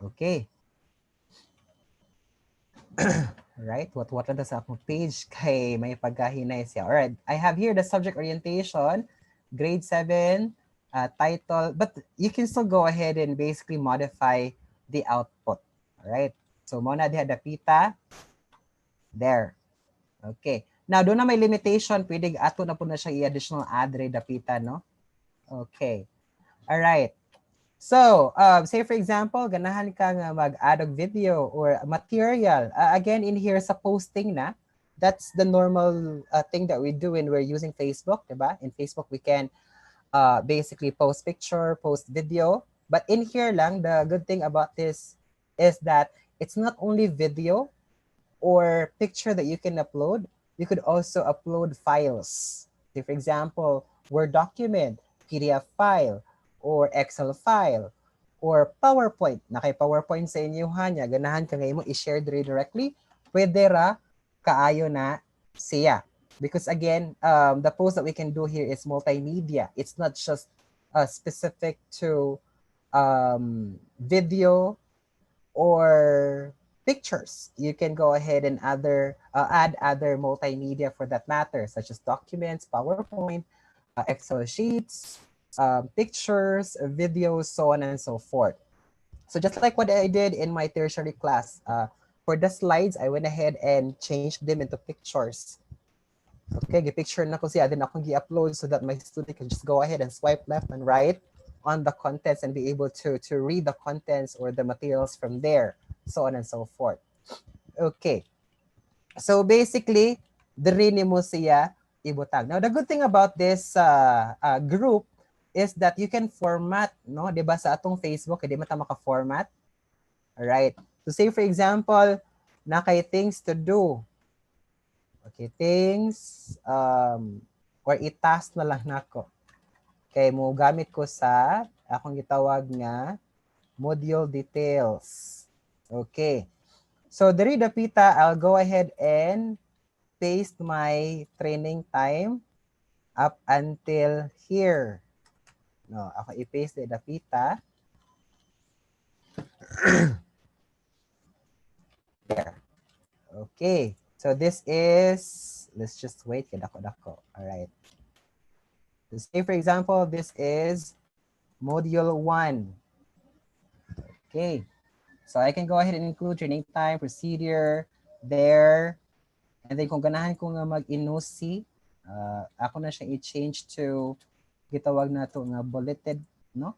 Okay. Right, what na sa akong page kay may pagkahinay siya. All right, I have here the subject orientation, grade 7, title, but you can still go ahead and basically modify the output. All right, so muna diha dapita, there. Okay, now doon na may limitation, pwede ato na po na siya i-additional add ray dapita, no? Okay, all right. So, say for example, ganahan ka nga mag-add og video or material. Again, in here sa posting na, that's the normal thing that we do when we're using Facebook, diba? In Facebook, we can basically post picture, post video. But in here lang, the good thing about this is that it's not only video or picture that you can upload. You could also upload files. Say for example, Word document, PDF file, or Excel file, or PowerPoint. Na kay PowerPoint sa inyo hanya, ganahan ka ngayon mo i-share directly, pwede ra kaayo na siya. Because again, the post that we can do here is multimedia. It's not just specific to video or pictures. You can go ahead and add other multimedia for that matter, such as documents, PowerPoint, Excel sheets, pictures, videos, so on and so forth. So just like what I did in my tertiary class, for the slides, I went ahead and changed them into pictures. Okay, picture na ko siya, then akong gi-upload so that my student can just go ahead and swipe left and right on the contents and be able to read the contents or the materials from there, so on and so forth. Okay, so basically, diri mo siya ibutang. Now, the good thing about this group is that you can format, no? Diba sa atong Facebook, hindi mo ta maka-format. Alright. So say for example, na kay things to do. Okay, things, or i-task na lang nako. Okay, mo gamit ko sa akong gitawag nga module details. Okay. So diri dapita, I'll go ahead and paste my training time up until here. No, ako i-paste dapita. There. Okay. So this is, let's just wait, dako. All right. So say for example, this is module 1. Okay. So I can go ahead and include training time, procedure, there. And then kung ganahan ko nga mag-inusi, ako na siya i-change to, gitawag na to nga bulleted, no?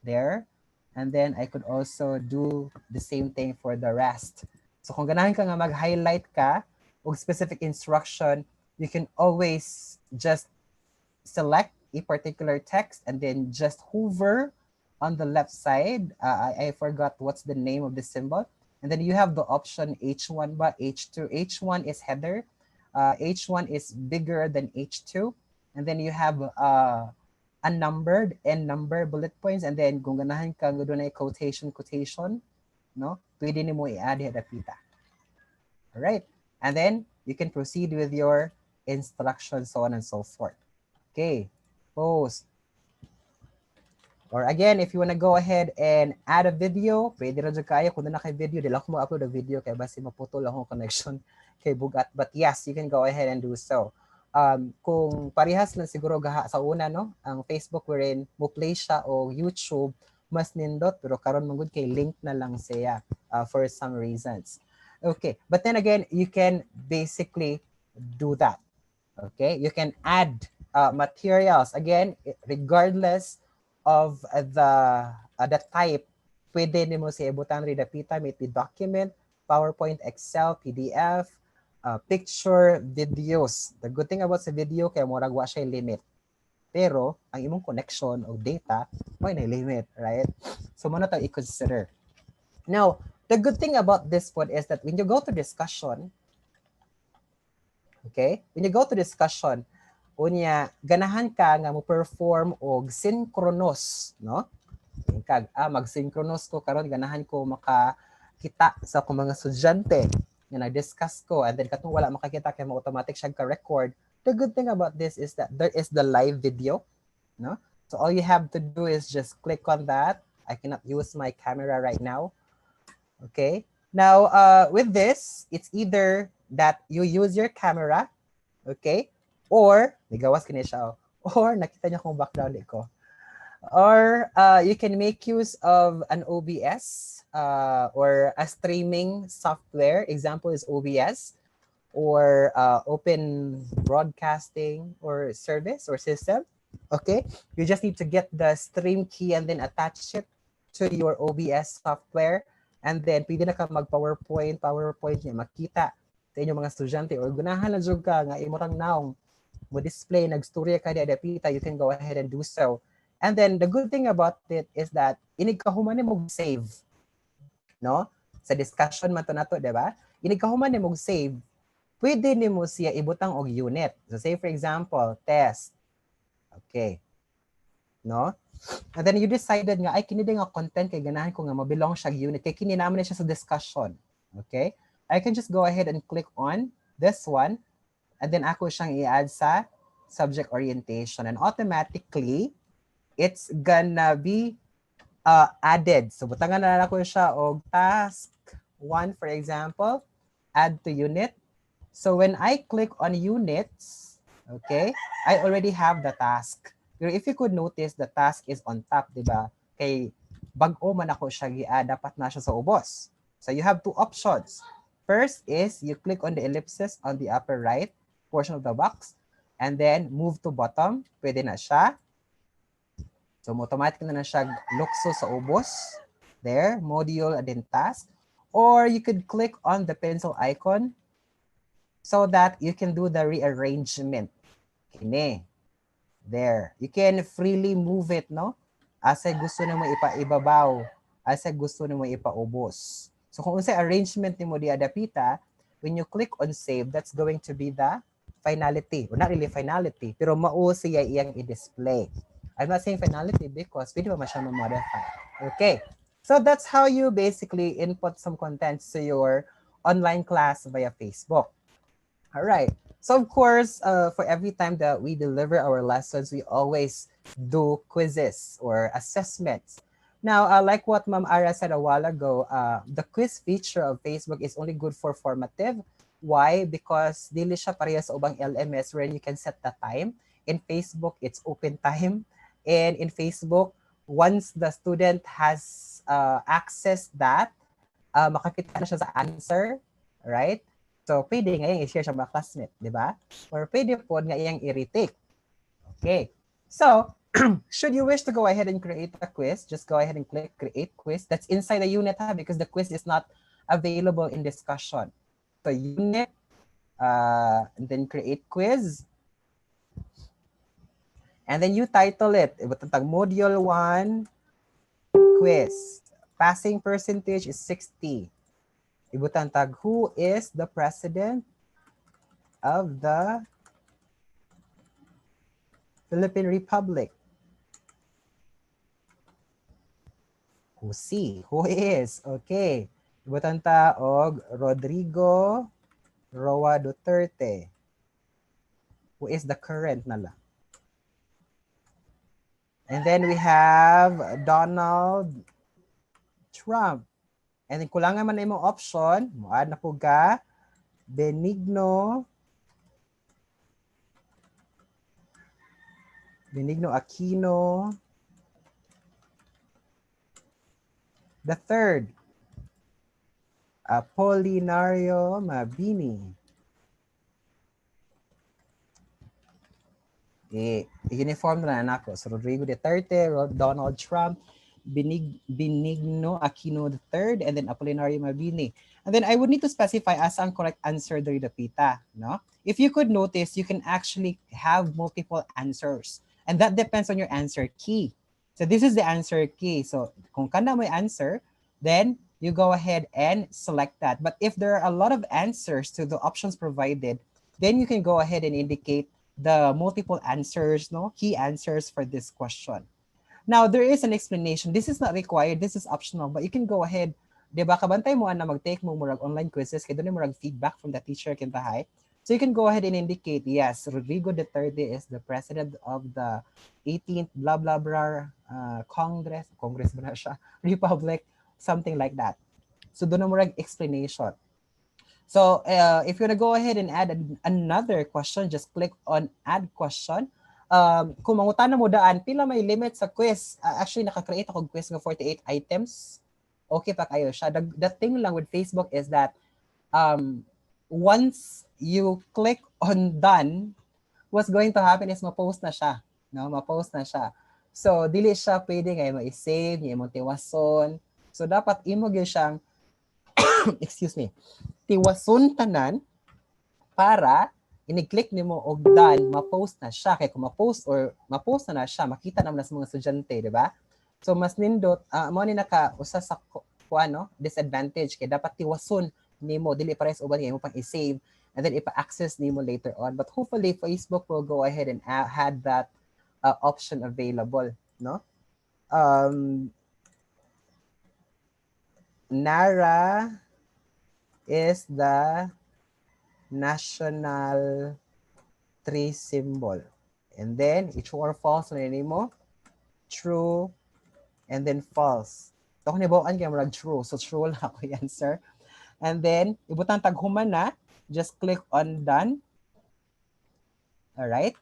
There. And then I could also do the same thing for the rest. So kung ganahan ka nga mag-highlight ka, or specific instruction, you can always just select a particular text and then just hover on the left side. I forgot what's the name of the symbol. And then you have the option H1 ba, H2. H1 is header. H1 is bigger than H2. And then you have unnumbered and number bullet points. And then kung ganahan ka doon ay quotation, no? Pwede ni mo i-add dapita. All right. And then you can proceed with your instructions, so on and so forth. Okay, post. Or again, if you wanna go ahead and add a video, pwede rin dyan kayo. Kung na kay video, di lang ako mag-upload a video kaya basi maputol akong connection kay Bugat. But yes, you can go ahead and do so. Kung parehas lang siguro gaha sa una, no? Ang Facebook wherein mo play siya o YouTube, mas nindot. Pero karon magud kay link na lang siya for some reasons. Okay, but then again, you can basically do that. Okay, you can add materials. Again, regardless of the type, pwede nimo siya ibutan rin dapita, may document, PowerPoint, Excel, PDF, picture, videos. The good thing about sa video, kaya murag wa siya limit. Pero, ang imong connection o data, may na limit, right? So, muna ito i-consider. Now, the good thing about this one is that when you go to discussion, okay, when you go to discussion, unya ganahan ka nga mo perform og synchronous, no? Kag mag-synchronous ko karon ganahan ko makakita sa akong mga estudyante nga nag-discuss ko and then katong wala makakita kay mo automatic siya ka-record. The good thing about this is that there is the live video, no? So all you have to do is just click on that. I cannot use my camera right now. Okay? Now, with this, it's either that you use your camera, okay? Or, nigawas kini siya, or nakita niyo kung background ko. Or you can make use of an OBS or a streaming software. Example is OBS or open broadcasting or service or system. Okay, you just need to get the stream key and then attach it to your OBS software. And then pwede na ka mag-PowerPoint niya makita sa inyong mga estudyante or gunahan na jud ka nga imorang naong mo display nagstorya ka di adapita, you can go ahead and do so. And then the good thing about it is that inig kahuman ni mo save, no? Sa discussion man to nato, di ba? Inig kahuman ni mo save, pwede ni mo siya ibutang og unit. So say for example, test. Okay. No? And then you decided nga ay kini nga content kay ganahan ko nga mabilong siya unit kay kini naman siya sa discussion. Okay? I can just go ahead and click on this one and then ako siyang i-add sa subject orientation and automatically it's gonna be added. So butangan na ako siya og task 1 for example, add to unit. So when I click on units, okay, I already have the task. Pero if you could notice, the task is on top, di ba? Kay bag-o man ako siya gi-add, dapat na siya sa ubos. So you have two options. First is you click on the ellipsis on the upper right portion of the box and then move to bottom. Pwede na siya. So automatic na siya lukso sa ubos. There, module and then task. Or you could click on the pencil icon so that you can do the rearrangement. Kini. There. You can freely move it, no? Asa gusto nimo ibabaw, asa gusto nimo ipaubos. So kung unsay arrangement nimo di adapita, when you click on save, that's going to be the finality. Or not really finality, pero mao siya iyang i-display. I'm not saying finality because pwede pa siya ma-modify. Okay. So that's how you basically input some contents to your online class via Facebook. All right. So of course, for every time that we deliver our lessons, we always do quizzes or assessments. Now, like what Ma'am Ara said a while ago, the quiz feature of Facebook is only good for formative. Why? Because dili siya pareha sa ubang LMS where you can set the time. In Facebook, it's open time. And in Facebook, once the student has accessed that, makakita na siya sa answer, right? So, pwede nga yung i-share sa mga classmate, di ba? Or pwede po nga yung i-retake. Okay. So, should you wish to go ahead and create a quiz, just go ahead and click Create Quiz. That's inside the unit because the quiz is not available in discussion. So, unit, and then Create Quiz. And then you title it. Ibutang Module 1 Quiz. Passing percentage is 60. Ibutang tag, who is the president of the Philippine Republic? Who is? Okay. Ibutang ta og Rodrigo Roa Duterte. Who is the current nala? And then we have Donald Trump. And then kulangan man na imong option, muad na po ka, Benigno Aquino the third, Apolinario Mabini. Uniform na ako. So Rodrigo Duterte, Donald Trump, Benigno Aquino III, and then Apolinario Mabini. And then I would need to specify as ang correct answer dari dapita, no? If you could notice, you can actually have multiple answers. And that depends on your answer key. So this is the answer key. So kung kana may answer, then you go ahead and select that. But if there are a lot of answers to the options provided, then you can go ahead and indicate the multiple answers, no, key answers for this question. Now, there is an explanation. This is not required. This is optional, but you can go ahead. Diba, kabantay mo na mag-take mo murag online quizzes, kaya doon murag feedback from the teacher kintahay. So you can go ahead and indicate, yes, Rodrigo Duterte is the president of the 18th blah, blah, blah Congress ba na siya? Republic, something like that. So doon murag explanation. So if you're gonna go ahead and add another question, just click on add question. Kung mangutana mo daan, pila may limit sa quiz. Actually, naka-create ako quiz ng 48 items. Okay pa kayo siya. The thing lang with Facebook is that once you click on done, what's going to happen is ma-post na siya. No? Ma-post na siya. So, dili siya pwede ngayon ma-save, niya mong tiwason. So, dapat imo gyud siyang excuse me, tiwason tanan para ini-click nimo og done, ma-post na siya. Kaya kung ma-post na siya, makita naman sa mga estudyante, di ba? So mas nindot, mo ni naka usa sa kuano disadvantage kay dapat tiwason nimo dili pares uban nga mo pang i-save and then ipa-access nimo later on. But hopefully Facebook will go ahead and had that option available, no? NARA is the national tree symbol. And then, true or false na nimo? True, and then false. Ito ko nibawaan kaya marag true. So, true lang ako answer. And then, ibutang taghuman na, just click on done. Alright?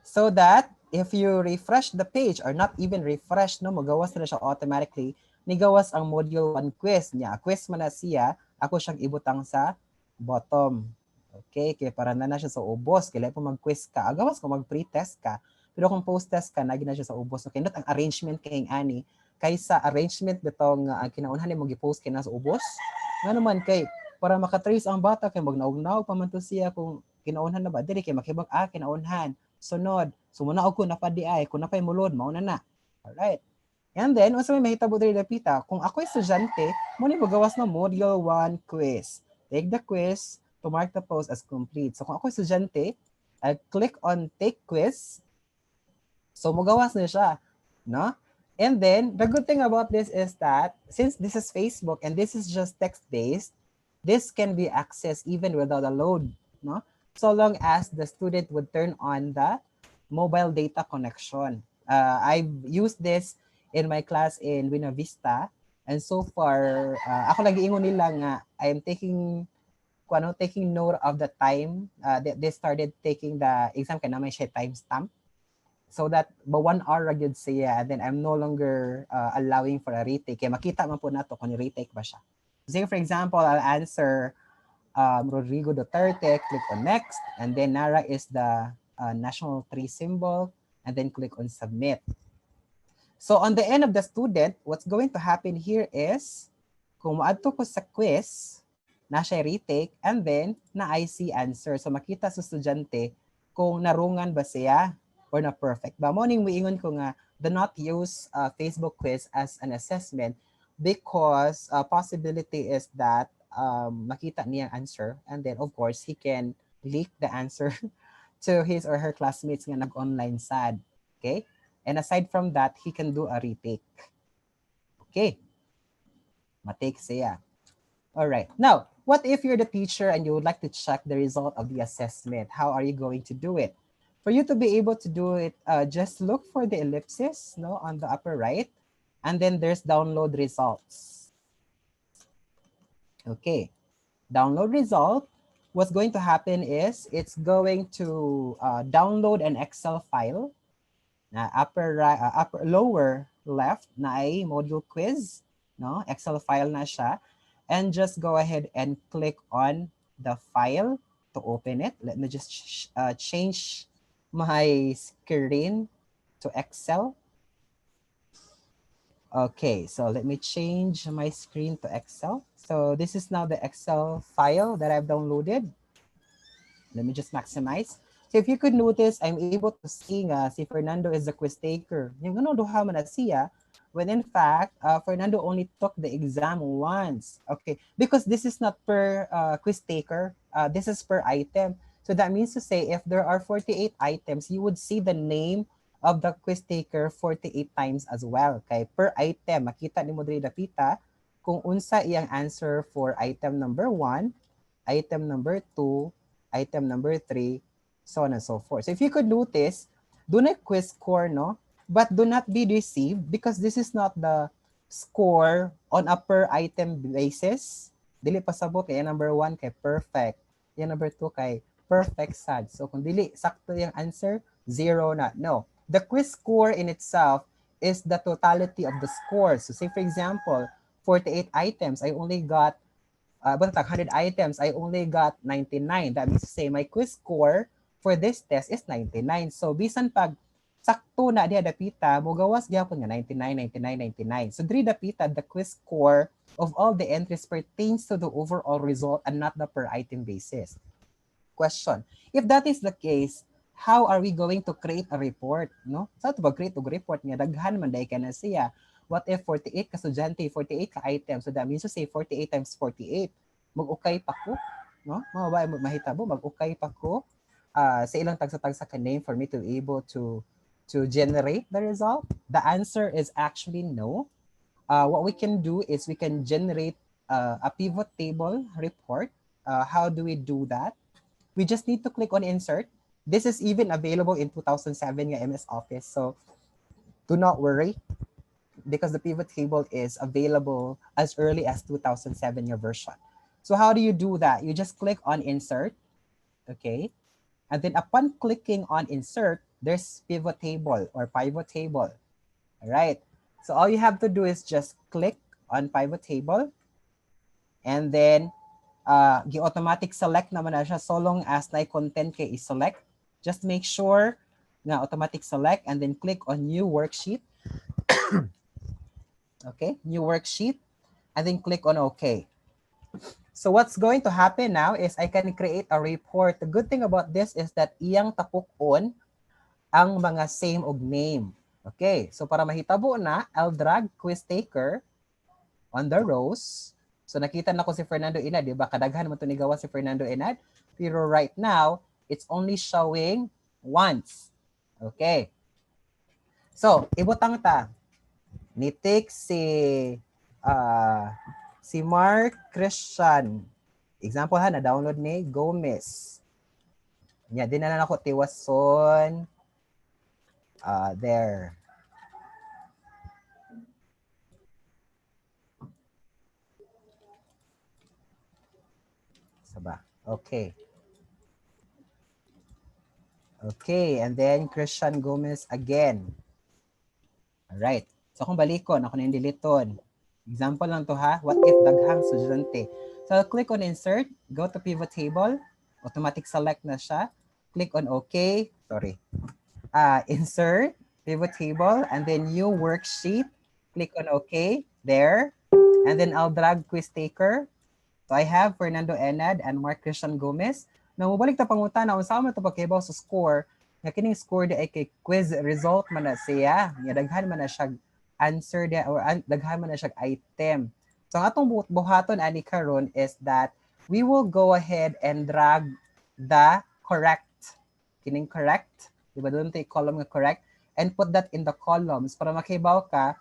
So that, if you refresh the page, or not even refresh, no, magawas na siya automatically, nigawas ang module 1 quiz niya. Quiz man na siya, ako siyang ibutang sa bottom. Okay, kaya para na siya sa ubos. Kailan po mag-quiz ka. Agawas ko mag-pre-test ka. Pero kung post-test ka, naging na siya sa ubos. Okay, not ang arrangement kayong ani. Kaysa arrangement bitong kinaunhan ni mag-post kaya na sa ubos. Nga naman kay, para makatrace ang bata, kay magnaog-naog pa man to siya kung kinaunhan na ba. Dili kay makibag, kinaunhan. Sunod. Sumunaog ko na pa di ay. Kung na pa'y mulod, mauna na. Alright. And then, once may mahitabo diri dapita, kung ako estudyante, mo ni magawas na module 1 quiz. Take the quiz to mark the post as complete. So kung ako estudyante, I'll click on take quiz. So magawas na siya, no? And then the good thing about this is that since this is Facebook and this is just text-based, this can be accessed even without a load, no? So long as the student would turn on the mobile data connection. I've used this in my class in Buena Vista, and so far, ako lagi ingon nila nga I am taking note of the time. They started taking the exam kaya naman siya timestamp. So that ba 1 hour agad siya, and then I'm no longer allowing for a retake. Kaya makita man po nato kung retake ba siya. Say for example, I'll answer Rodrigo Duterte, click on next, and then NARA is the national tree symbol, and then click on submit. So on the end of the student, what's going to happen here is, kung maadto ko sa quiz, na siya retake, and then na IC answer. So makita sa estudyante kung narungan ba siya or na perfect ba. Morning wiingon ko nga, do not use Facebook quiz as an assessment because possibility is that makita niya answer, and then of course he can leak the answer to his or her classmates nga nag-online sad. Okay? And aside from that, he can do a retake. Okay. Matake siya. All right. Now, what if you're the teacher and you would like to check the result of the assessment? How are you going to do it? For you to be able to do it, just look for the ellipsis, no, on the upper right, and then there's download results. Okay, download result. What's going to happen is it's going to download an Excel file. Na upper right, lower left na ay module quiz, no? Excel file na siya. And just go ahead and click on the file to open it. Let me just change my screen to Excel. Okay, so let me change my screen to Excel. So this is now the Excel file that I've downloaded. Let me just maximize. So if you could notice, I'm able to see nga si Fernando is the quiz taker. Yung ano duha man na siya, when in fact, Fernando only took the exam once. Okay, because this is not per quiz taker, this is per item. So that means to say, if there are 48 items, you would see the name of the quiz taker 48 times as well. Okay, per item, makita ni mo diri dapita kung unsa iyang answer for item number 1, item number 2, item number 3, so on and so forth. So if you could notice, do not quiz score, no? But do not be deceived because this is not the score on a per item basis. Dili pasabot kay number 1 kay perfect. Yung number 2 kay perfect sad. So kung dili sakto yung answer, 0 na. No. The quiz score in itself is the totality of the scores. So say for example, 48 items, I only got 100 items, I only got 99. That means to say my quiz score for this test is 99. So bisan pag sakto na diha dapita, mo gawas gyapon nga 99, 99, 99. So diri dapita the quiz score of all the entries pertains to the overall result and not the per item basis. Question: if that is the case, how are we going to create a report, no? Sa to ba create og report nga daghan man day ka na siya. What if 48 ka estudyante, 48 ka items? So that means to say 48 times 48. Mag-ukay pa ko, no? Mga ba mahitabo, mag-ukay pa ko sa ilang tagsa-tagsa ka name for me to be able to generate the result. The answer is actually no. What we can do is we can generate a pivot table report. How do we do that? We just need to click on insert. This is even available in 2007 nga MS Office. So do not worry, because the pivot table is available as early as 2007 your version. So how do you do that? You just click on insert, okay? And then upon clicking on insert, there's pivot table or pivot table, all right? So all you have to do is just click on pivot table and then automatic select naman na siya so long as na content kay i-select. Just make sure na automatic select and then click on new worksheet. Okay, new worksheet, and then click on OK. So what's going to happen now is I can create a report. The good thing about this is that iyang tapukon ang mga same og name. Okay, so para mahitabo na, I'll drag quiz taker on the rows. So nakita na ko si Fernando Inad, di ba? Kadaghan mo ito ni gawa si Fernando Inad. Pero right now, it's only showing once. Okay. So, ibutang ta. Nitik si Mark Christian. Example ha, na-download ni Gomez. Nya, din na ako tiwason. There. Saba. Okay. Okay, and then Christian Gomez again. All right. So kung balikon, ako na yung deleton. Example lang to ha. What if daghang estudyante? So I'll click on insert, go to pivot table, automatic select na siya. Click on OK. Sorry. Insert, pivot table, and then new worksheet. Click on OK. There. And then I'll drag quiz taker. So I have Fernando Enad and Mark Christian Gomez. Nang mabalik ta pangutan na unsa man to pagkibaw sa score, nga kining score di ay kay quiz result man na siya. Nga daghan man na siya answer dia or daghan man na siya item. So ang atong buhaton ani karon is that we will go ahead and drag the correct, kining correct, di ba doon tay column nga correct, and put that in the columns para makibaw ka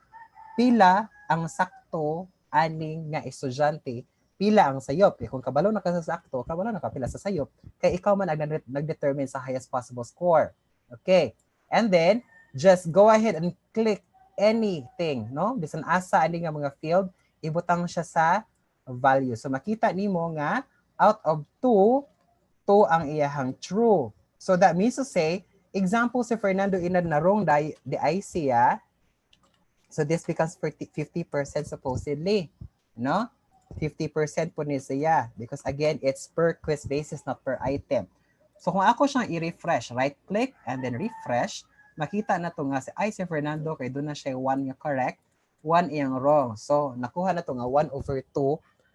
pila ang sakto aning nga estudyante, pila ang sayop. Kung kabalo na ka sa sakto, kabalo na ka pila sa sayop, kay ikaw man nag-determine sa highest possible score. Okay. And then, just go ahead and click anything, no? Bisan asa ani nga mga field, ibutang siya sa value. So makita nimo nga out of 2, 2 ang iyahang true. So that means to say, example si Fernando inad na wrong di ay siya. So this becomes 50% supposedly, no? 50% po ni siya because again, it's per quiz basis, not per item. So kung ako siyang i-refresh, right click and then refresh, makita na to nga si Fernando kay doon na siya 1 nga correct, 1 iyang wrong. So nakuha na to nga 1/2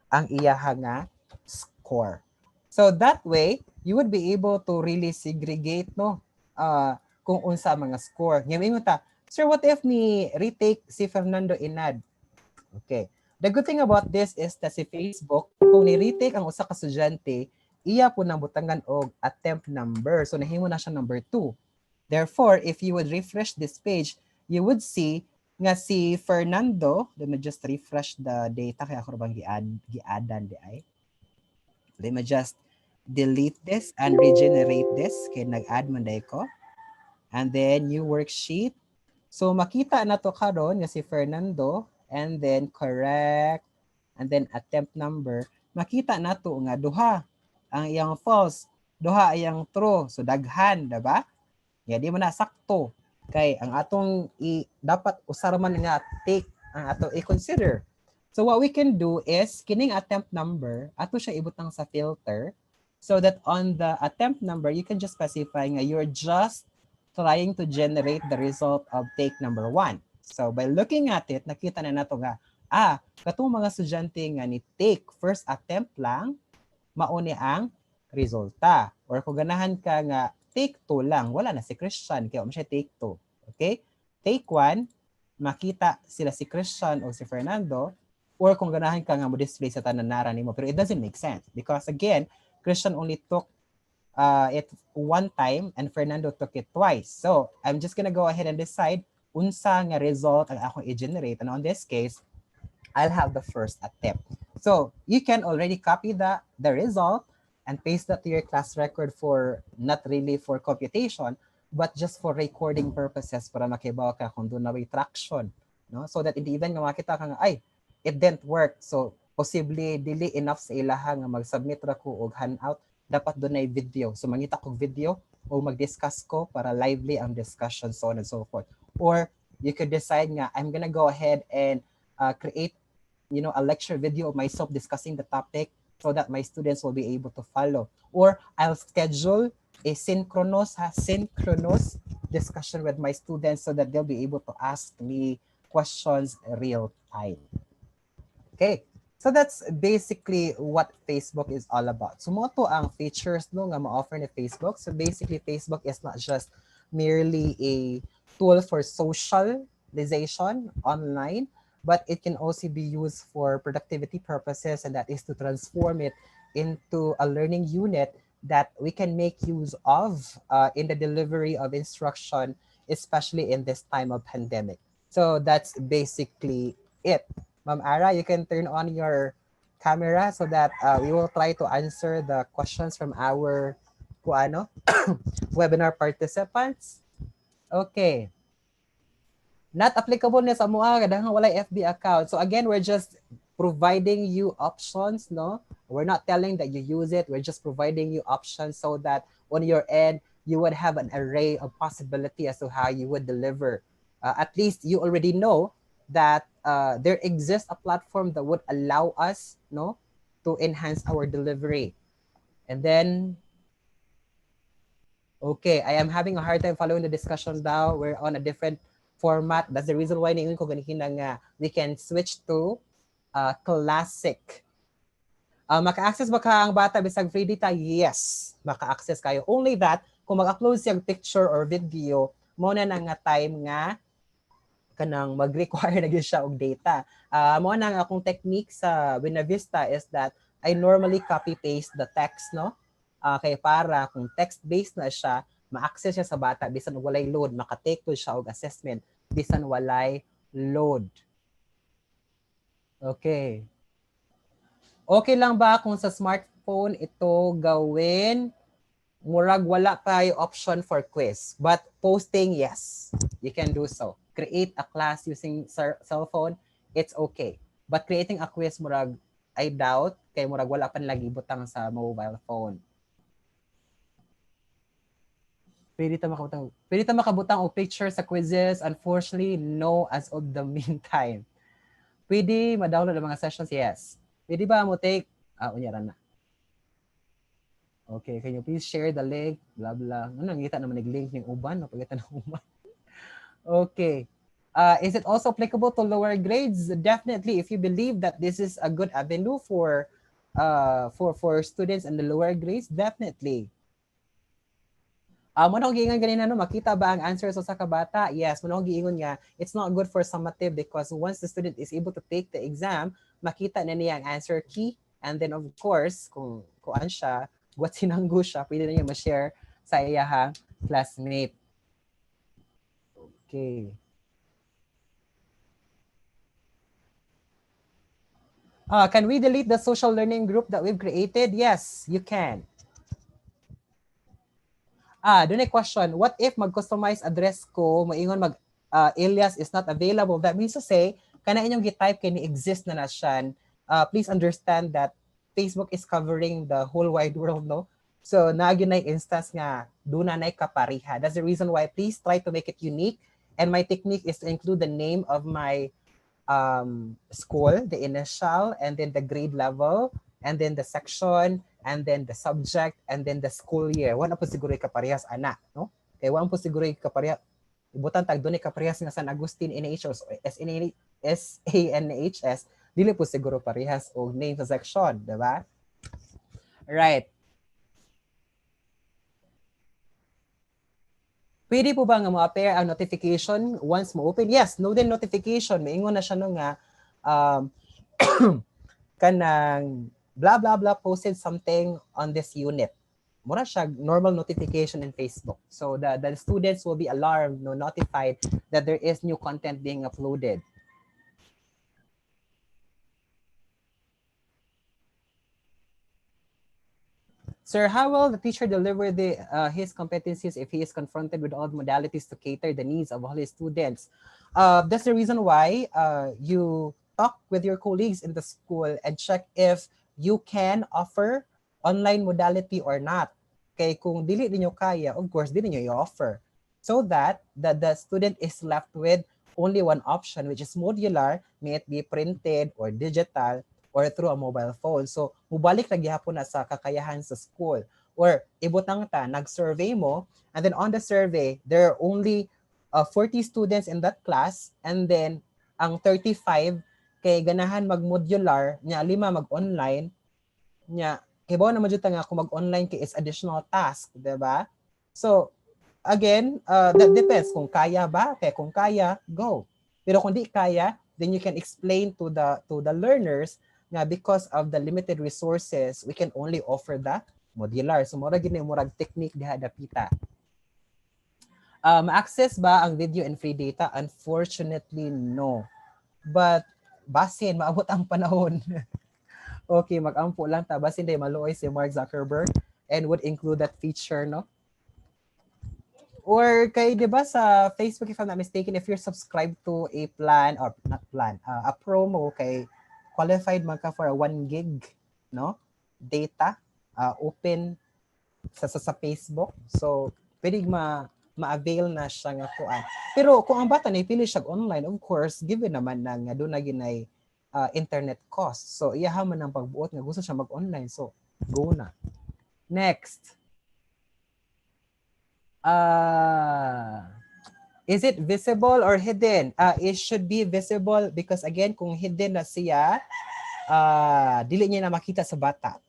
ang iyaha nga score. So that way, you would be able to really segregate no kung unsa mga score. Ngayon ta, sir, what if ni retake si Fernando Inad? Okay. The good thing about this is that si Facebook, kung ni-retake ang usa ka estudyante, iya po nang butangan og attempt number. So nahimo na siya number 2. Therefore, if you would refresh this page, you would see nga si Fernando, let me just refresh the data kaya ako bang giadan di ay. Let me just delete this and regenerate this kay nag-add man day ko. And then new worksheet. So makita na to karon nga si Fernando and then correct and then attempt number. Makita na to nga duha ang iyang false, duha iyang true. So daghan, diba? Ya di man na sakto kay ang atong dapat usar man nga take ang ato i-consider. So what we can do is kining attempt number ato siya ibutang sa filter so that on the attempt number you can just specify nga you're just trying to generate the result of take number 1. So by looking at it, nakita na nato nga, katong mga estudyante nga ni take first attempt lang, mauni ang resulta. Or kung ganahan ka nga take 2 lang, wala na si Christian, kaya siya take 2. Okay? Take 1, makita sila si Christian o si Fernando, or kung ganahan ka nga mo display sa tananara nimo, pero it doesn't make sense because again, Christian only took it 1 time and Fernando took it twice. So I'm just gonna go ahead and decide unsa nga result ang akong i-generate. And on this case, I'll have the first attempt. So you can already copy the result and paste that to your class record for not really for computation, but just for recording purposes para makibaw ka kung doon na may traction. No? So that in the event nga makita ka nga, it didn't work. So possibly dili enough sa ilaha nga mag-submit ra ko og handout, dapat doon ay video. So mangita kong video o mag-discuss ko para lively ang discussion, so on and so forth. Or you could decide nga, I'm gonna go ahead and create a lecture video of myself discussing the topic so that my students will be able to follow. Or I'll schedule a synchronous discussion with my students so that they'll be able to ask me questions real time. Okay. So that's basically what Facebook is all about. So mo to ang features no nga ma-offer ni Facebook. So basically Facebook is not just merely a tool for socialization online, but it can also be used for productivity purposes, and that is to transform it into a learning unit that we can make use of in the delivery of instruction, especially in this time of pandemic. So that's basically it. Ma'am Ara, you can turn on your camera so that we will try to answer the questions from our webinar participants. Okay. Not applicable na sa mga kadang wala FB account. So again, we're just providing you options, no? We're not telling that you use it. We're just providing you options so that on your end, you would have an array of possibility as to how you would deliver. At least you already know that there exists a platform that would allow us, no, to enhance our delivery. And then, okay, I am having a hard time following the discussion now. We're on a different format. That's the reason why ko nga we can switch to classic. Maka-access ba ka ang bata bisag free data? Yes, maka-access kayo. Only that, kung mag-upload siyang picture or video, mo na nga time nga kanang mag-require na siya og data. Mo na nga akong technique sa Buena Vista is that I normally copy-paste the text, no? Kay para kung text-based na siya, ma-access siya sa bata bisan walay load, makatake to siya og assessment bisan walay load. Okay. Okay lang ba kung sa smartphone ito gawin? murag wala pa yung option for quiz. But posting, yes, you can do so. Create a class using cell phone, it's okay. But creating a quiz, murag, I doubt, kay murag wala pa lagi butang sa mobile phone. Pwede ta makabutang og picture sa quizzes. Unfortunately, no as of the meantime. Pwede ma-download ang mga sessions, yes. Pwede ba mo take, unyaran na. Okay, can you please share the link? Blah, blah. Ano, nangita naman nag-link ng uban? Napagita ng uban. Okay. Is it also applicable to lower grades? Definitely, if you believe that this is a good avenue for students in the lower grades, definitely. Muna kong giingon ganina, no, makita ba ang answers sa kabata? Yes, muna kong giingon nga, it's not good for summative because once the student is able to take the exam, makita na niya ang answer key. And then of course, kung kuan siya, what sinanggo siya, pwede na niya ma-share sa iyahang classmate. Okay. Can we delete the social learning group that we've created? Yes, you can. Doon ay question, what if mag-customize address ko, moingon alias is not available? That means to say, kana inyong gi-type kay ni-exist na siya. Please understand that Facebook is covering the whole wide world, no? So, naagin na instance nga, doon na kapariha. That's the reason why please try to make it unique. And my technique is to include the name of my school, the initial, and then the grade level, and then the section, and then the subject, and then the school year. Wala po siguro kaparehas, ana, no? Kaya wala po siguro kaparehas. Ibutan tag doon kaparehas nga San Agustin NHS o SANHS, dili po siguro parehas o name sa section, di ba? Right. Pwede po ba nga ma-appear ang notification once mo-open? Yes, no din notification. Maingon na siya no nga kanang blah, blah, blah, posted something on this unit. Mura siya normal notification in Facebook. So the students will be alarmed, no, notified that there is new content being uploaded. Sir, how will the teacher deliver his competencies if he is confronted with all modalities to cater the needs of all his students? That's the reason why you talk with your colleagues in the school and check if you can offer online modality or not. Kaya kung dili ninyo kaya, of course, dili ninyo i-offer. So that the student is left with only one option, which is modular, may it be printed or digital or through a mobile phone. So, mubalik na gihapon na sa kakayahan sa school. Or, ibutang ta, nag-survey mo, and then on the survey, there are only 40 students in that class, and then ang 35 kay ganahan mag-modular, nya 5 mag-online, nya kibaw na majuta nga kung mag-online kay is additional task, diba? So, again, that depends kung kaya ba, kaya kung kaya, go. Pero kung di kaya, then you can explain to the learners nga because of the limited resources, we can only offer the modular. So, murag gini murag technique diha dapita. Ma-access ba ang video and free data? Unfortunately, no. But basin, maabot ang panahon. Okay, mag-ampo lang ta. Basin day maluoy si Mark Zuckerberg and would include that feature, no? Or kay, di ba sa Facebook, if I'm not mistaken, if you're subscribed to a plan, or not plan, a promo, kay qualified man ka for a 1 gig, no? Data, open sa Facebook. So, pwede ma-avail na siya nga kuan. Pero kung ang bata na ipili siya online, of course, given naman na nga doon na ginay internet cost. So, iyaha man ang pagbuot nga gusto siya mag-online. So, go na. Next. Is it visible or hidden? It should be visible because again, kung hidden na siya, dili niya na makita sa bata.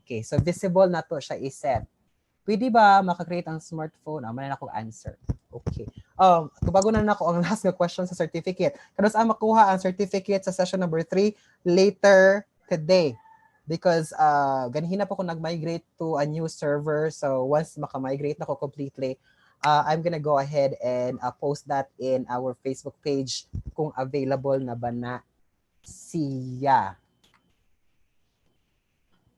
Okay, so visible na to siya i-set. Pwede ba makakreate ang smartphone? Manan ako answer. Okay. Tubago na ako ang last na question sa certificate. Kanos makuha ang certificate sa session number 3 later today. Because ganhina po ko nag-migrate to a new server. So once maka-migrate na ko completely, I'm gonna go ahead and post that in our Facebook page kung available na ba na siya.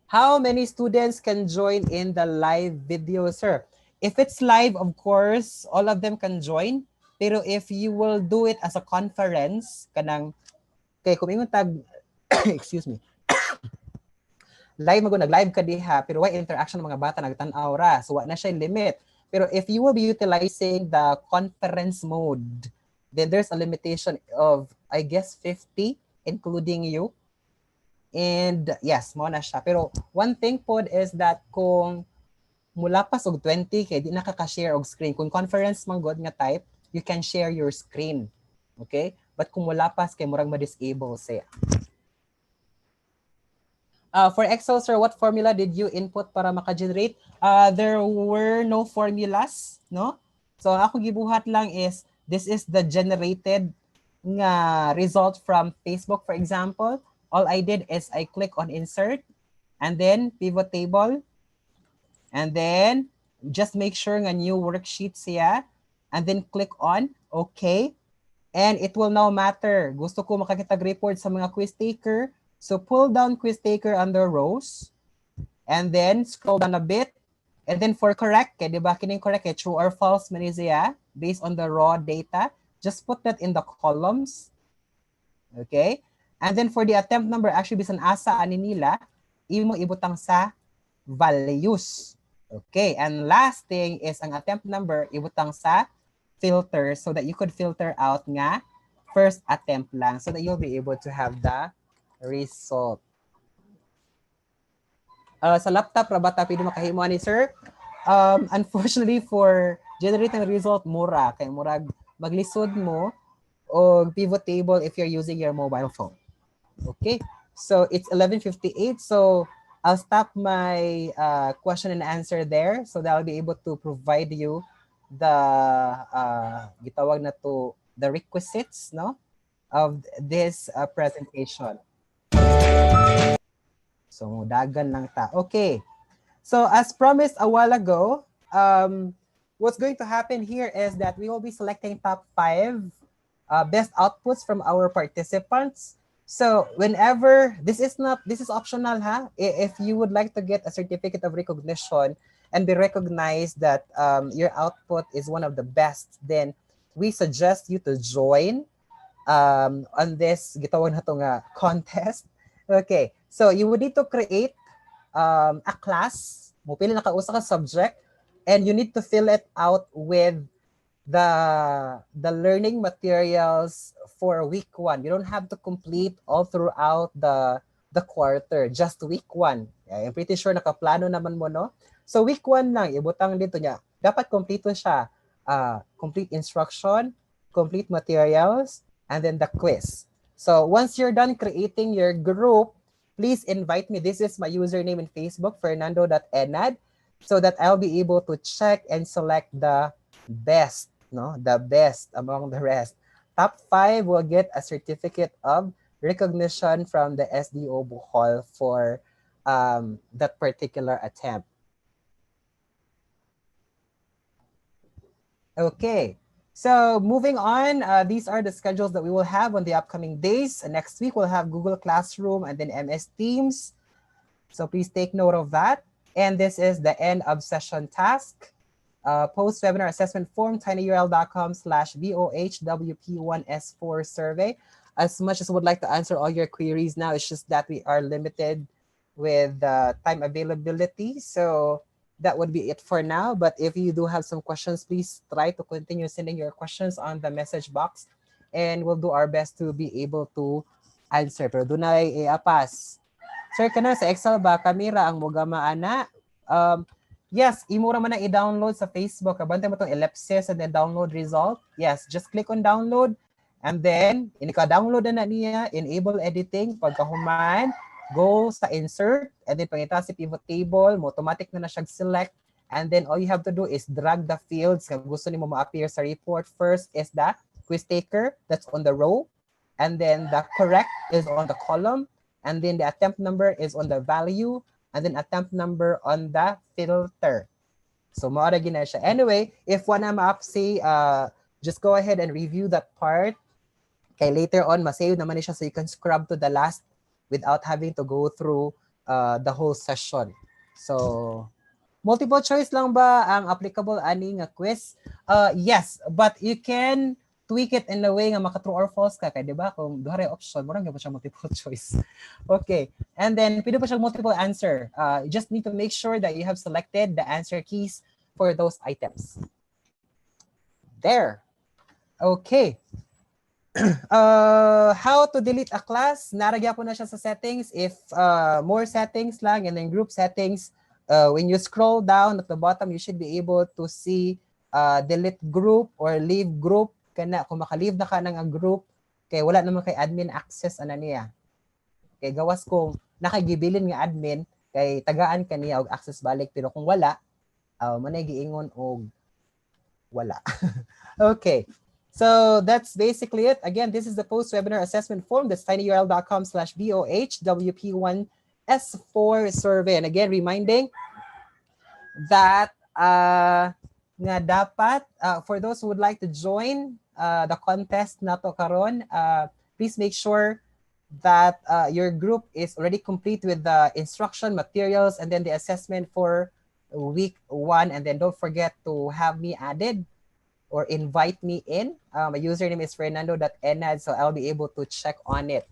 How many students can join in the live video, sir? If it's live, of course, all of them can join. Pero if you will do it as a conference, kanang, kay kung ingon tag, excuse me, live mago nag-live ka diha, pero why interaction ng mga bata nagtan-aw ra. So, wa na siya limit. Pero if you will be utilizing the conference mode, then there's a limitation of, I guess, 50, including you. And yes, mo na siya. Pero one thing pod is that kung mula pa og 20 kay di nakaka-share og screen. Kung conference man god nga type, you can share your screen. Okay? But kung mula pas kay murag ma-disable siya. For Excel, sir, what formula did you input para maka-generate? There were no formulas, no? So ako gibuhat lang is, this is the generated nga result from Facebook, for example. All I did is I click on insert and then pivot table. And then just make sure nga new worksheet siya. And then click on okay. And it will now matter. Gusto ko makakitag report sa mga quiz taker. So pull down quiz taker under rows. And then scroll down a bit. And then for correct, kaya diba kining correct, kaya true or false man siya based on the raw data. Just put that in the columns. Okay? And then for the attempt number, actually bisan asa ani nila, imo ibutang sa values. Okay, and last thing is ang attempt number ibutang sa filter so that you could filter out nga first attempt lang so that you'll be able to have the result. Sa laptop, rabata pwede makahimo ni sir. Unfortunately for generating result, mura. Kaya murag maglisod mo o pivot table if you're using your mobile phone. Okay, so it's 11:58. So I'll stop my question and answer there so that I'll be able to provide you the gitawag na to the requisites, no, of this presentation. So dagan lang ta. Okay. So as promised a while ago, what's going to happen here is that we will be selecting top 5 best outputs from our participants. So whenever, this is optional, ha? If you would like to get a certificate of recognition and be recognized that your output is one of the best, then we suggest you to join on this gitawag na to nga contest. Okay, so you would need to create a class, mupili na kausa ka subject, and you need to fill it out with the learning materials for week 1. You don't have to complete all throughout the quarter, just week 1. I'm pretty sure nakaplano naman mo, no? So week 1 lang, ibutang dito niya. Dapat kompleto siya. Complete instruction, complete materials, and then the quiz. So once you're done creating your group, please invite me. This is my username in Facebook, fernando.enad, so that I'll be able to check and select the best, no? The best among the rest. Top 5 will get a certificate of recognition from the SDO Bohol for that particular attempt. Okay, so moving on, these are the schedules that we will have on the upcoming days. Next week, we'll have Google Classroom and then MS Teams. So please take note of that. And this is the end of session task. Post-webinar assessment form, tinyurl.com/VOHWP1S4 survey. As much as I would like to answer all your queries now, it's just that we are limited with time availability. So that would be it for now. But if you do have some questions, please try to continue sending your questions on the message box and we'll do our best to be able to answer. Pero doon na i-apas. Sir, kana sa Excel ba, kamera ang mugama ana? Yes, imura man na i-download sa Facebook. Abante mo itong ellipsis and then download result. Yes, just click on download. And then, inika-download na niya, enable editing. Pagkahuman, go sa insert. And then, pangita si pivot table, automatic na siya select. And then, all you have to do is drag the fields. Kung gusto niyo ma-appear sa report, first is the quiz taker. That's on the row. And then, the correct is on the column. And then, the attempt number is on the value. And then attempt number on the filter. So maara gina siya. Anyway, if wanna ma-upsay, just go ahead and review that part. Kay later on, masave naman siya so you can scrub to the last without having to go through the whole session. So, multiple choice lang ba ang applicable ani nga quiz? Yes, but you can tweak it in a way nga maka true or false ka kay di ba kung duha ray option murag gyud siya multiple choice. Okay. And then pwede pa siya multiple answer. You just need to make sure that you have selected the answer keys for those items. There. Okay. How to delete a class? Naragya po na siya sa settings. If more settings lang and then group settings, when you scroll down at the bottom, you should be able to see delete group or leave group. Kana kung maka-leave na ka ng group, kay wala naman kay admin access ana niya. Kay gawas kung nakagibilin nga admin, kay tagaan ka niya og access balik pero kung wala, manay giingon og wala. Okay. So that's basically it. Again, this is the post-webinar assessment form. That's tinyurl.com/BOHWP1S4 survey. And again, reminding that nga dapat for those who would like to join the contest nato karon, please make sure that your group is already complete with the instruction materials and then the assessment for week 1, and then don't forget to have me added or invite me in. My username is fernando.enad, so I'll be able to check on it.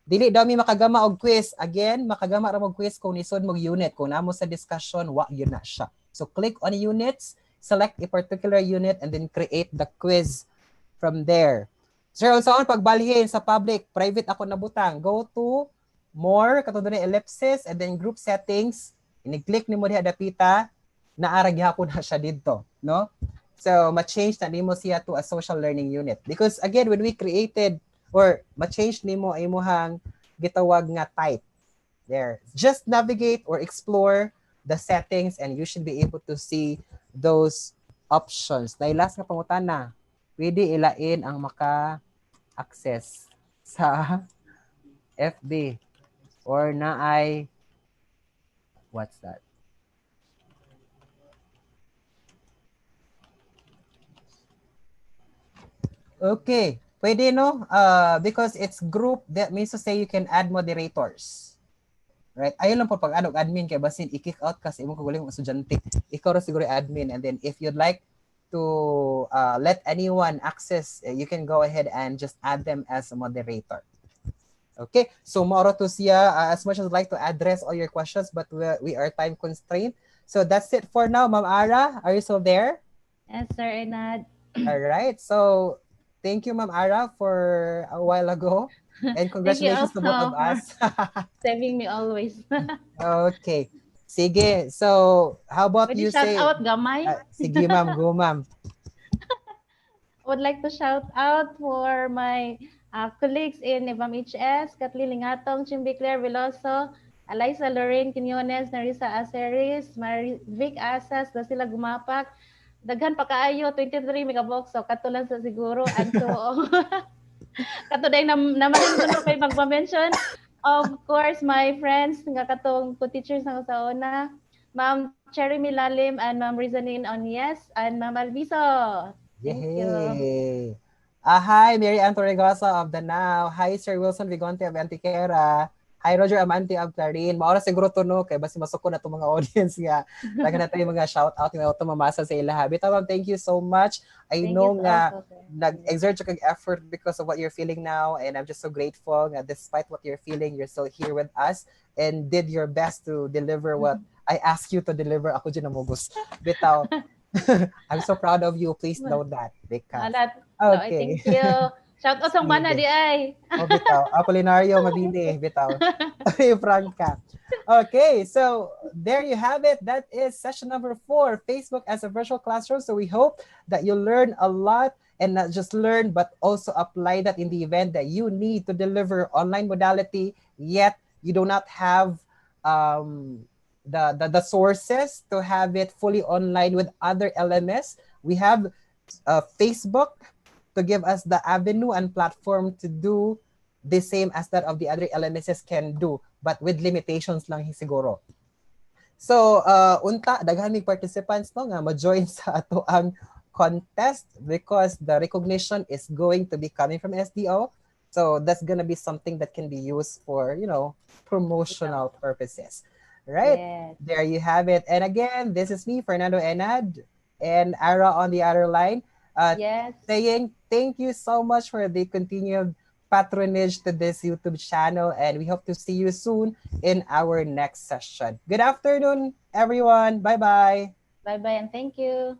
Dili daw mi makagama og quiz. Again, makagama ra mo quiz kung nisod mo unit. Kung namo sa discussion, wa yun na siya. So click on units, select a particular unit, and then create the quiz from there. Sir, unsaon pagbalhin sa public, private ako nabutang. Go to more, katong ni ellipsis, and then group settings. Ini-click nimo diha dapita, naara gyapon na siya didto, no? So, ma-change na nimo siya to a social learning unit. Because again, when we created or ma-change nimo ay imuhang gitawag nga type. There. Just navigate or explore the settings and you should be able to see those options. Na last nga pangutana, pwede ilain ang maka-access sa FB or na ay what's that? Okay, pwede no? Because it's group, that means to say you can add moderators. Right? Ayun lang po pag admin kay basin i-kick out kasi imong kaguling mga estudyante. Ikaw ra siguro admin, and then if you'd like to let anyone access, you can go ahead and just add them as a moderator. Okay, so mauro to siya, as much as I'd like to address all your questions, but we are time constrained. So that's it for now. Ma'am Ara, are you still there? Yes, Sir Enad. All right, so thank you, Ma'am Ara, for a while ago. And congratulations to both of us. Saving me always. Okay. Sige. So, how about Pwede you shout say... out, gamay? Sige, ma'am. Go, ma'am. I would like to shout out for my colleagues in Evam HS, Kathleen Lingatong, Chimbi Claire Veloso, Eliza Lorraine Quinones, Narisa Aceris, Vic Asas, na sila gumapak. Daghan pa kaayo, 23 megabox, so katulan sa siguro. And so, katuday naman ko kay magpa-mention. Of course, my friends, nga katong co-teachers nga sa una, Ma'am Cherry Milalim and Ma'am Rizanine Onyes and Ma'am Alviso. Thank you. Hi, Mary Ann Torregosa of the Now. Hi, Sir Wilson Vigonte of Antiquera. Hi, Roger Amante of Clarin. Maura siguro to no, kay basi masuko na itong mga audience nga. Laga na tayo mga shout out nga ito mamasa sa ilaha. Bitaw, ma'am, thank you so much. I know nga nag-exert ka effort because of what you're feeling now, and I'm just so grateful nga despite what you're feeling, you're still here with us and did your best to deliver what I asked you to deliver. Ako dyan namugos. Bitaw. I'm so proud of you. Please know that. Because... Okay. Thank you. Shout out sa mana di ay. Oh, bitaw. Apolinario Mabini, bitaw. Franca. Okay, so there you have it. That is session number 4, Facebook as a virtual classroom. So we hope that you learn a lot, and not just learn, but also apply that in the event that you need to deliver online modality, yet you do not have the sources to have it fully online with other LMS. We have Facebook to give us the avenue and platform to do the same as that of the other LMSs can do, but with limitations lang siguro. So, unta, daghan mig participants no nga ma-join sa ato ang contest because the recognition is going to be coming from SDO. So that's gonna be something that can be used for, promotional purposes. Right? Yes. There you have it. And again, this is me, Fernando Enad, and Ara on the other line, Yes. saying thank you so much for the continued patronage to this YouTube channel, and we hope to see you soon in our next session. Good afternoon, everyone. Bye bye. Bye bye and thank you.